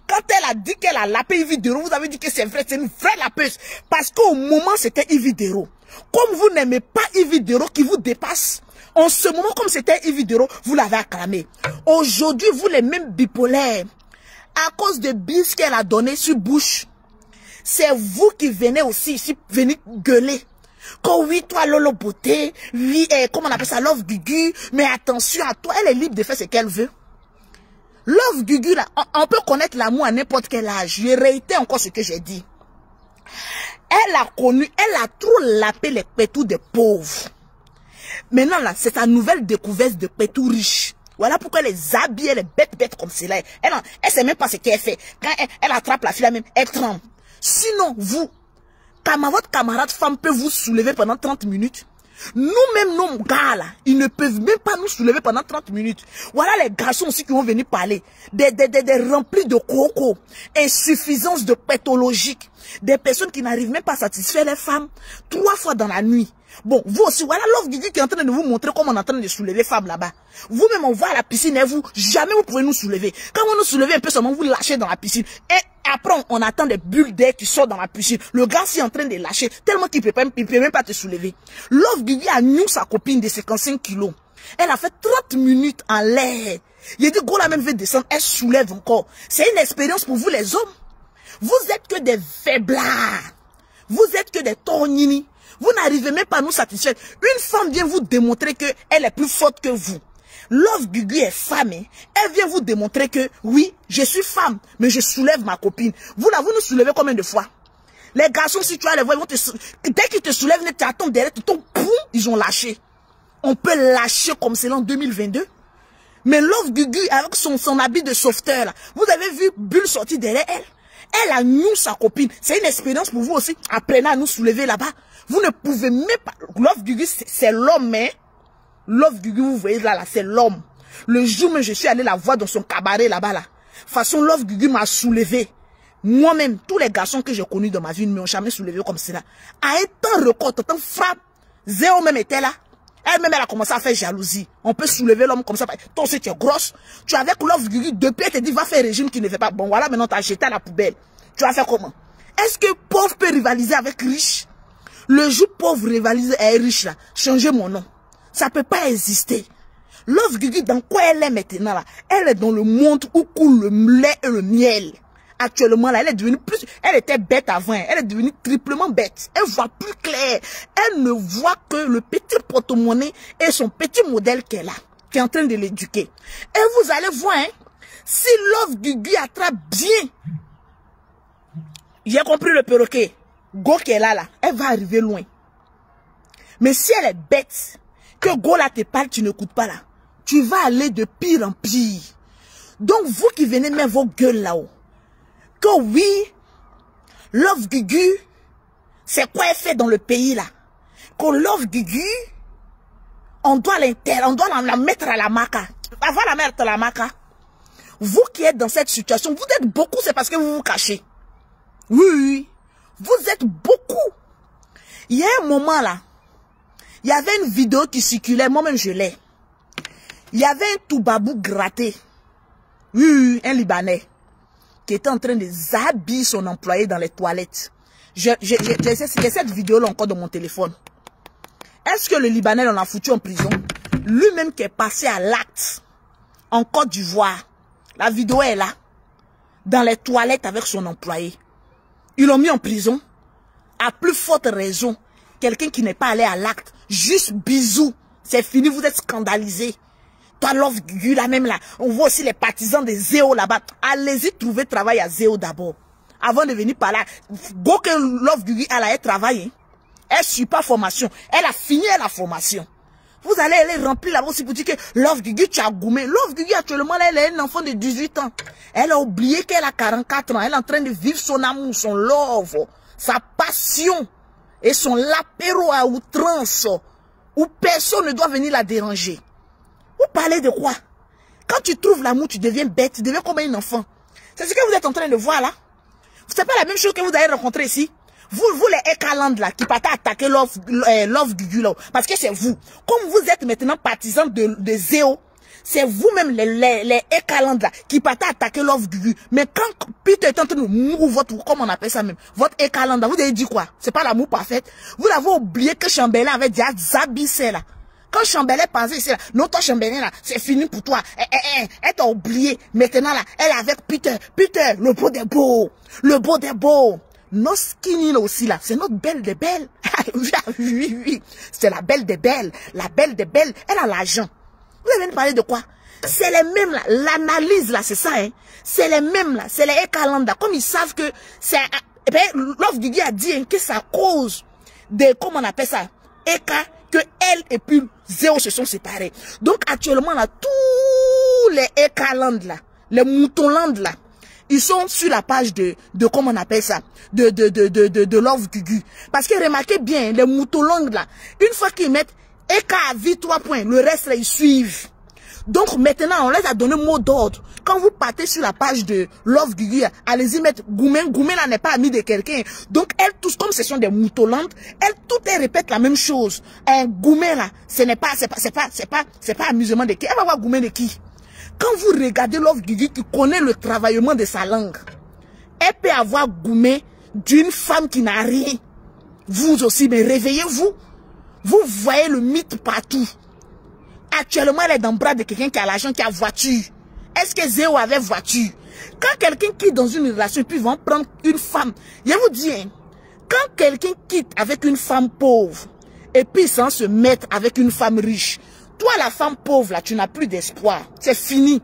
Quand elle a dit qu'elle a lapé Yves Dero, vous avez dit que c'est vrai, c'est une vraie lapeuse. Parce qu'au moment, c'était Yves Dero. Comme vous n'aimez pas Yves Dero qui vous dépasse, en ce moment, comme c'était Yves Dero, vous l'avez acclamé. Aujourd'hui, vous les mêmes bipolaires, à cause de bis qu'elle a donné sur Bush, c'est vous qui venez aussi ici, venez gueuler. Quand oui, toi, Lolo Beauté, oui, comment on appelle ça, Love Guigui, mais attention à toi, elle est libre de faire ce qu'elle veut. Love Guigui, là, on peut connaître l'amour à n'importe quel âge. Je réitère encore ce que j'ai dit. Elle a connu, elle a trop lapé les pétous des pauvres. Maintenant, là, c'est sa nouvelle découverte de pétous riches. Voilà pourquoi elle les habille, elle est bête comme cela. Elle sait même pas ce qu'elle fait. Quand elle attrape la fille, elle même, elle tremble. Sinon, vous, votre camarade femme peut vous soulever pendant 30 minutes. Nous-mêmes, nos gars là, ils ne peuvent même pas nous soulever pendant 30 minutes. Voilà les garçons aussi qui vont venir parler. Des remplis de coco, insuffisance de pathologique. Des personnes qui n'arrivent même pas à satisfaire les femmes 3 fois dans la nuit. Bon, vous aussi, voilà Love Guigui qui est en train de vous montrer comment on est en train de soulever les femmes là-bas. Vous-même, on va à la piscine et vous, jamais vous pouvez nous soulever. Quand vous nous soulevez un peu seulement, vous lâchez dans la piscine. Et après, on attend des bulles d'air qui sortent dans la piscine. Le gars, est en train de lâcher, tellement qu'il ne peut même pas te soulever. Love Guigui a nous, sa copine de 55 kilos. Elle a fait 30 minutes en l'air. Il a dit, go, la même veut descendre, elle soulève encore. C'est une expérience pour vous, les hommes. Vous êtes que des faiblards. Vous êtes que des tornini. Vous n'arrivez même pas à nous satisfaire. Une femme vient vous démontrer qu'elle est plus forte que vous. Love Guigui est femme. Hein? Elle vient vous démontrer que, oui, je suis femme, mais je soulève ma copine. Vous là, vous nous soulevez combien de fois? Les garçons, si tu as les voix, dès qu'ils te soulèvent, tu attends derrière, poum, ils ont lâché. On peut lâcher comme c'est l'an 2022. Mais Love Guigui, avec son habit de sauveteur, là, vous avez vu Bulle sortir derrière elle? Elle a nous, sa copine. C'est une expérience pour vous aussi. Apprenez à nous soulever là-bas. Vous ne pouvez même pas. Love Guigui, c'est l'homme, hein. Love Guigui, vous voyez là, c'est l'homme. Le jour où je suis allé la voir dans son cabaret là-bas, là. Façon, Love Guigui m'a soulevé. Moi-même, tous les garçons que j'ai connus dans ma vie ne m'ont jamais soulevé comme cela. À un temps record, tant frappe. Zéro même était là. Elle-même, elle a commencé à faire jalousie. On peut soulever l'homme comme ça. Toi aussi, tu es grosse. Tu es avec Love Guigui. Depuis, elle te dit, va faire régime qui ne fait pas. Bon, voilà, maintenant, tu as jeté à la poubelle. Tu vas faire comment? Est-ce que pauvre peut rivaliser avec riche? Le jour pauvre rivalise avec riche, là, changez mon nom. Ça peut pas exister. Love Guigui, dans quoi elle est maintenant, là? Elle est dans le monde où coule le lait et le miel. Actuellement, là, elle est devenue plus... Elle était bête avant, elle est devenue triplement bête. Elle voit plus clair. Elle ne voit que le petit porte-monnaie et son petit modèle qu'elle a, qui est en train de l'éduquer. Et vous allez voir, hein, si Love Guigui attrape bien, j'ai compris le perroquet, Go qu'elle a là, elle va arriver loin. Mais si elle est bête, que Go là te parle, tu n'écoutes pas là, tu vas aller de pire en pire. Donc vous qui venez mettre vos gueules là-haut, que oui, Love Guigui, c'est quoi elle fait dans le pays là? Que Love Guigui, on doit la mettre à la maca. Avant la mettre à la maca, vous qui êtes dans cette situation, vous êtes beaucoup, c'est parce que vous vous cachez. Oui, vous êtes beaucoup. Il y a un moment là, il y avait une vidéo qui circulait, moi-même je l'ai. Il y avait un toubabou gratté. Oui, un Libanais qui était en train de habiller son employé dans les toilettes. J'ai cette vidéo-là encore dans mon téléphone. Est-ce que le Libanais l'en a foutu en prison? Lui-même qui est passé à l'acte en Côte d'Ivoire. La vidéo est là. Dans les toilettes avec son employé. Ils l'ont mis en prison. À plus forte raison. Quelqu'un qui n'est pas allé à l'acte. Juste bisous. C'est fini, vous êtes scandalisés. Toi, Love Guigui, là même là, on voit aussi les partisans des Zéo là-bas. Allez-y trouver travail à Zéo d'abord. Avant de venir par là, go que Love Guigui, elle a travaillé. Elle ne suit pas formation. Elle a fini la formation. Vous allez aller remplir là-bas aussi pour dire que Love Guigui, tu as goumé. Love Guigui, actuellement, elle est un enfant de 18 ans. Elle a oublié qu'elle a 44 ans. Elle est en train de vivre son amour, son love, sa passion et son lapéro à outrance où personne ne doit venir la déranger. Vous parlez de quoi? Quand tu trouves l'amour, tu deviens bête, tu deviens comme un enfant. C'est ce que vous êtes en train de voir là. C'est pas la même chose que vous avez rencontré ici. Vous les Ekaland là, qui partent attaquer Love Guigui là, parce que c'est vous. Comme vous êtes maintenant partisans de Zéo, c'est vous-même les Ekaland là, qui partent attaquer Love Guigui. Mais quand Peter est en train de mourir votre, comme on appelle ça même, votre Ekaland là, vous avez dit quoi? C'est pas l'amour parfait. Vous avez oublié que Chambellan avait dit à Zabissé là. Quand Chambellan pensait ici là, non, toi Chambellan là, c'est fini pour toi. Elle t'a oublié. Maintenant là, elle est avec Peter. Peter, le beau des beaux. Le beau des beaux. Notre skinny là aussi là, c'est notre belle des belles. Oui, oui. C'est la belle des belles. La belle des belles, elle a l'argent. Vous allez me parler de quoi? C'est les mêmes là. L'analyse là, c'est ça, hein. C'est les mêmes là. C'est les Ekalanda. Comme ils savent que c'est... Eh bien, Love Guigui a dit hein, que c'est à cause de... Comment on appelle ça? Eka, que elle et puis Zéo se sont séparés. Donc actuellement là, tous les Ekaland là, les Moutonland là, ils sont sur la page de comment on appelle ça, de Love Guigui. Parce que remarquez bien, les Moutonland là, une fois qu'ils mettent Eka à vie 3 points, le reste là, ils suivent. Donc maintenant, on les a donné mot d'ordre. Quand vous partez sur la page de Love Guigui, allez-y mettre Goumen. Goumen là n'est pas ami de quelqu'un. Donc elles tous, comme ce sont des moutolantes, elles toutes elles répètent la même chose. Un Goumen là, c'est pas amusement de qui. Elle va voir Goumen de qui. Quand vous regardez Love Guigui qui connaît le travaillement de sa langue, elle peut avoir Goumen d'une femme qui n'a rien. Vous aussi, mais réveillez-vous. Vous voyez le mythe partout. Actuellement, elle est dans le bras de quelqu'un qui a l'argent, qui a voiture. Est-ce que Zéo avait voiture? Quand quelqu'un quitte dans une relation, puis va prendre une femme, je vous dis, hein, quand quelqu'un quitte avec une femme pauvre, et puis sans se mettre avec une femme riche, toi, la femme pauvre, là, tu n'as plus d'espoir. C'est fini.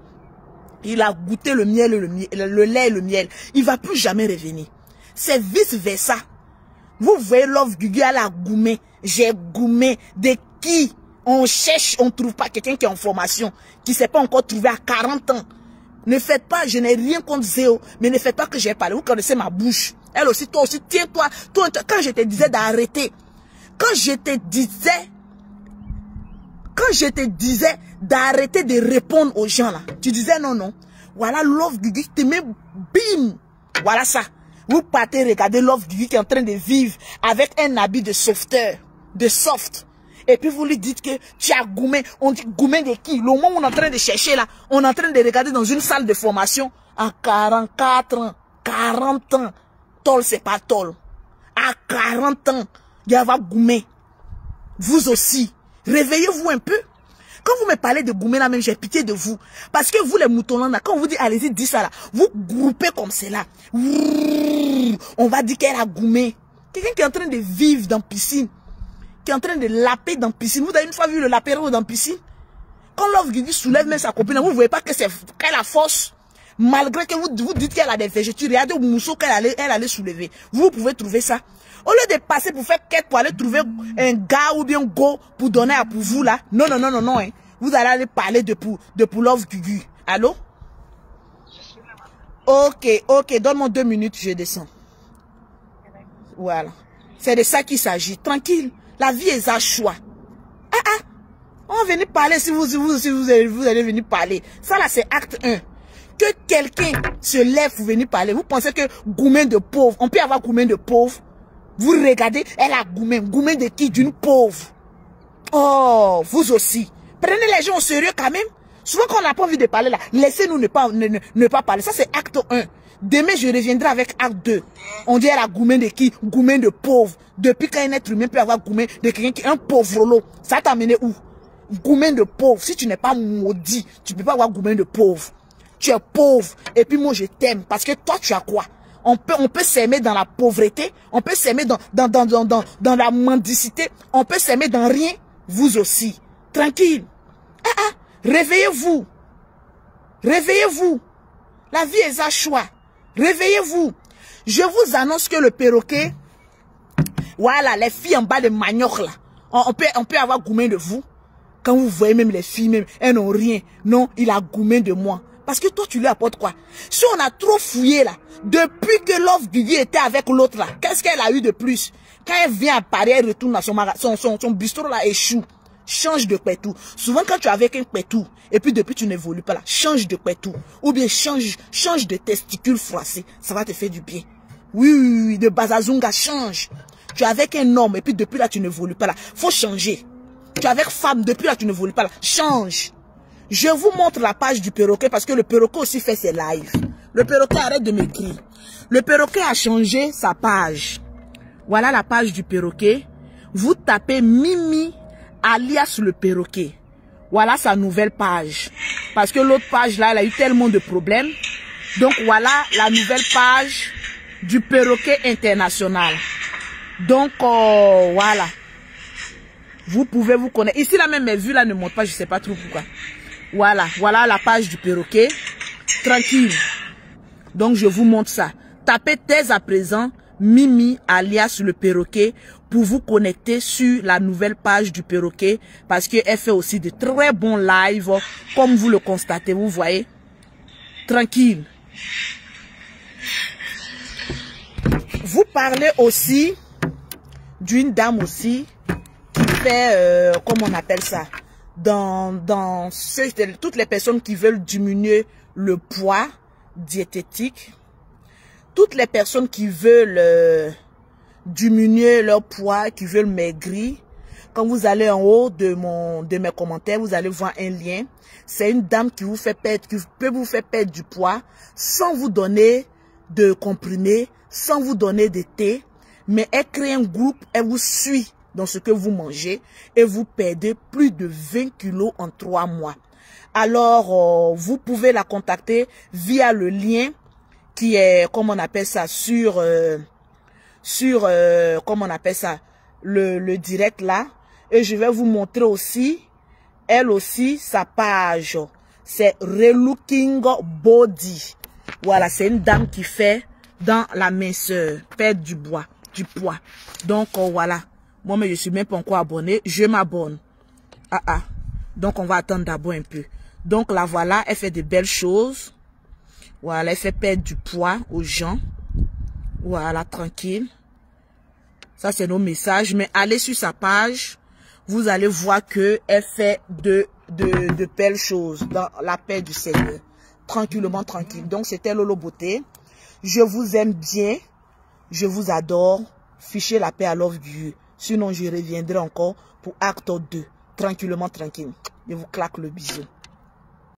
Il a goûté le miel, le lait et le miel. Il ne va plus jamais revenir. C'est vice-versa. Vous voyez Love Guigui à la goumé. J'ai goumé. De qui? On cherche, on ne trouve pas quelqu'un qui est en formation, qui ne s'est pas encore trouvé à 40 ans. Ne faites pas, je n'ai rien contre Zéo, mais ne faites pas que j'ai parlé. Vous connaissez ma bouche. Elle aussi, toi aussi, tiens-toi. Quand je te disais d'arrêter, quand je te disais d'arrêter de répondre aux gens là, tu disais non, non. Voilà Love Guigui, te met bim. Voilà ça. Vous partez regarder Love Guigui qui est en train de vivre avec un habit de sauveteur, de soft. Et puis vous lui dites que tu as goumé. On dit goumé de qui? Le moment où on est en train de chercher là, on est en train de regarder dans une salle de formation à 44 ans, 40 ans. Tol, c'est pas tol. À 40 ans, il y a goumé. Vous aussi, réveillez-vous un peu. Quand vous me parlez de Goumé là même, j'ai pitié de vous. Parce que vous les moutons là, quand on vous dit allez-y, dis ça là, vous groupez comme cela. On va dire qu'elle a Goumé. Quelqu'un qui est en train de vivre dans la piscine, qui est en train de laper dans la piscine. Vous avez une fois vu le lapéro dans la piscine? Quand Love Guigui soulève même sa copine, vous ne voyez pas que qu'elle a force. Malgré que vous dites qu'elle a des végétures, regardez au mousseau qu'elle allait soulever. Vous pouvez trouver ça. Au lieu de passer pour faire quête pour aller trouver un gars ou bien go pour donner à pour vous là. Non, non, non, non, non. Hein. Vous allez aller parler de pour Love Guigui. Allô? Ok, ok. Donne-moi 2 minutes, je descends. Voilà. C'est de ça qu'il s'agit. Tranquille. La vie est à choix. On va venir parler si vous allez venir parler. Ça là, c'est acte 1. Que quelqu'un se lève pour venir parler. Vous pensez que Goumé de pauvre, on peut avoir Goumé de pauvre? Vous regardez, elle a Goumé. Goumé de qui? D'une pauvre. Oh, vous aussi. Prenez les gens au sérieux quand même. Souvent quand on n'a pas envie de parler là, laissez-nous ne pas parler. Ça c'est acte 1. Demain je reviendrai avec acte 2. On dit elle a Goumé de qui? Goumé de pauvre. Depuis qu'un être humain peut avoir Goumé de quelqu'un qui est un pauvre lot. Ça t'a amené où? Goumé de pauvre. Si tu n'es pas maudit, tu ne peux pas avoir Goumé de pauvre. Tu es pauvre. Et puis moi je t'aime. Parce que toi tu as quoi? On peut s'aimer dans la pauvreté. On peut s'aimer dans la mendicité. On peut s'aimer dans rien. Vous aussi. Tranquille. Réveillez-vous. Réveillez-vous. La vie est à choix. Réveillez-vous. Je vous annonce que le perroquet, voilà, les filles en bas de manioc là, on peut avoir Goumé de vous. Quand vous voyez même les filles, même, elles n'ont rien. Non, il a Goumé de moi. Parce que toi, tu lui apportes quoi? Si on a trop fouillé là, depuis que Love Guigui était avec l'autre là, qu'est-ce qu'elle a eu de plus? Quand elle vient à Paris, elle retourne à son bistrot là, échoue. Change de pétou. Souvent quand tu es avec un pétou, et puis depuis tu n'évolues pas là, change de pétou. Ou bien change de testicules froissés. Ça va te faire du bien. Oui, de Bazazunga, change. Tu es avec un homme, et puis depuis là tu n'évolues pas là. Faut changer. Tu es avec femme, depuis là tu n'évolues pas là. Change. Je vous montre la page du perroquet parce que le perroquet aussi fait ses lives. Le perroquet arrête de m'écrire. Le perroquet a changé sa page. Voilà la page du perroquet. Vous tapez Mimi alias le perroquet. Voilà sa nouvelle page. Parce que l'autre page là, elle a eu tellement de problèmes. Donc voilà la nouvelle page du perroquet international. Donc voilà. Vous pouvez vous connaître. Ici là même mes vues là ne montent pas, je sais pas trop pourquoi. Voilà, voilà la page du perroquet. Tranquille. Donc je vous montre ça. Tapez dès à présent Mimi alias le perroquet pour vous connecter sur la nouvelle page du perroquet parce qu'elle fait aussi de très bons lives comme vous le constatez, vous voyez. Tranquille. Vous parlez aussi d'une dame aussi qui fait, comment on appelle ça, toutes les personnes qui veulent diminuer le poids diététique, toutes les personnes qui veulent diminuer leur poids, qui veulent maigrir. Quand vous allez en haut de mes commentaires, vous allez voir un lien. C'est une dame qui peut vous faire perdre du poids sans vous donner de comprimés, sans vous donner de thé. Mais elle crée un groupe, elle vous suit dans ce que vous mangez et vous perdez plus de 20 kilos en 3 mois. Alors, vous pouvez la contacter via le lien qui est, comment on appelle ça, comment on appelle ça, le direct là. Et je vais vous montrer aussi, elle aussi, sa page. C'est Relooking Body. Voilà, c'est une dame qui fait dans la minceur, perdre du poids. Donc, voilà. Moi, mais je suis même pas encore abonné. Je m'abonne. Donc, on va attendre d'abord un peu. Donc, là, voilà, elle fait de belles choses. Voilà, elle fait perdre du poids aux gens. Voilà, tranquille. Ça, c'est nos messages. Mais allez sur sa page. Vous allez voir que elle fait de belles choses dans la paix du Seigneur. Tranquillement, tranquille. Donc, c'était Lolo Beauté. Je vous aime bien. Je vous adore. Fichez la paix à Love Guigui. Sinon, je reviendrai encore pour acte 2. Tranquillement, tranquille. Je vous claque le bisou.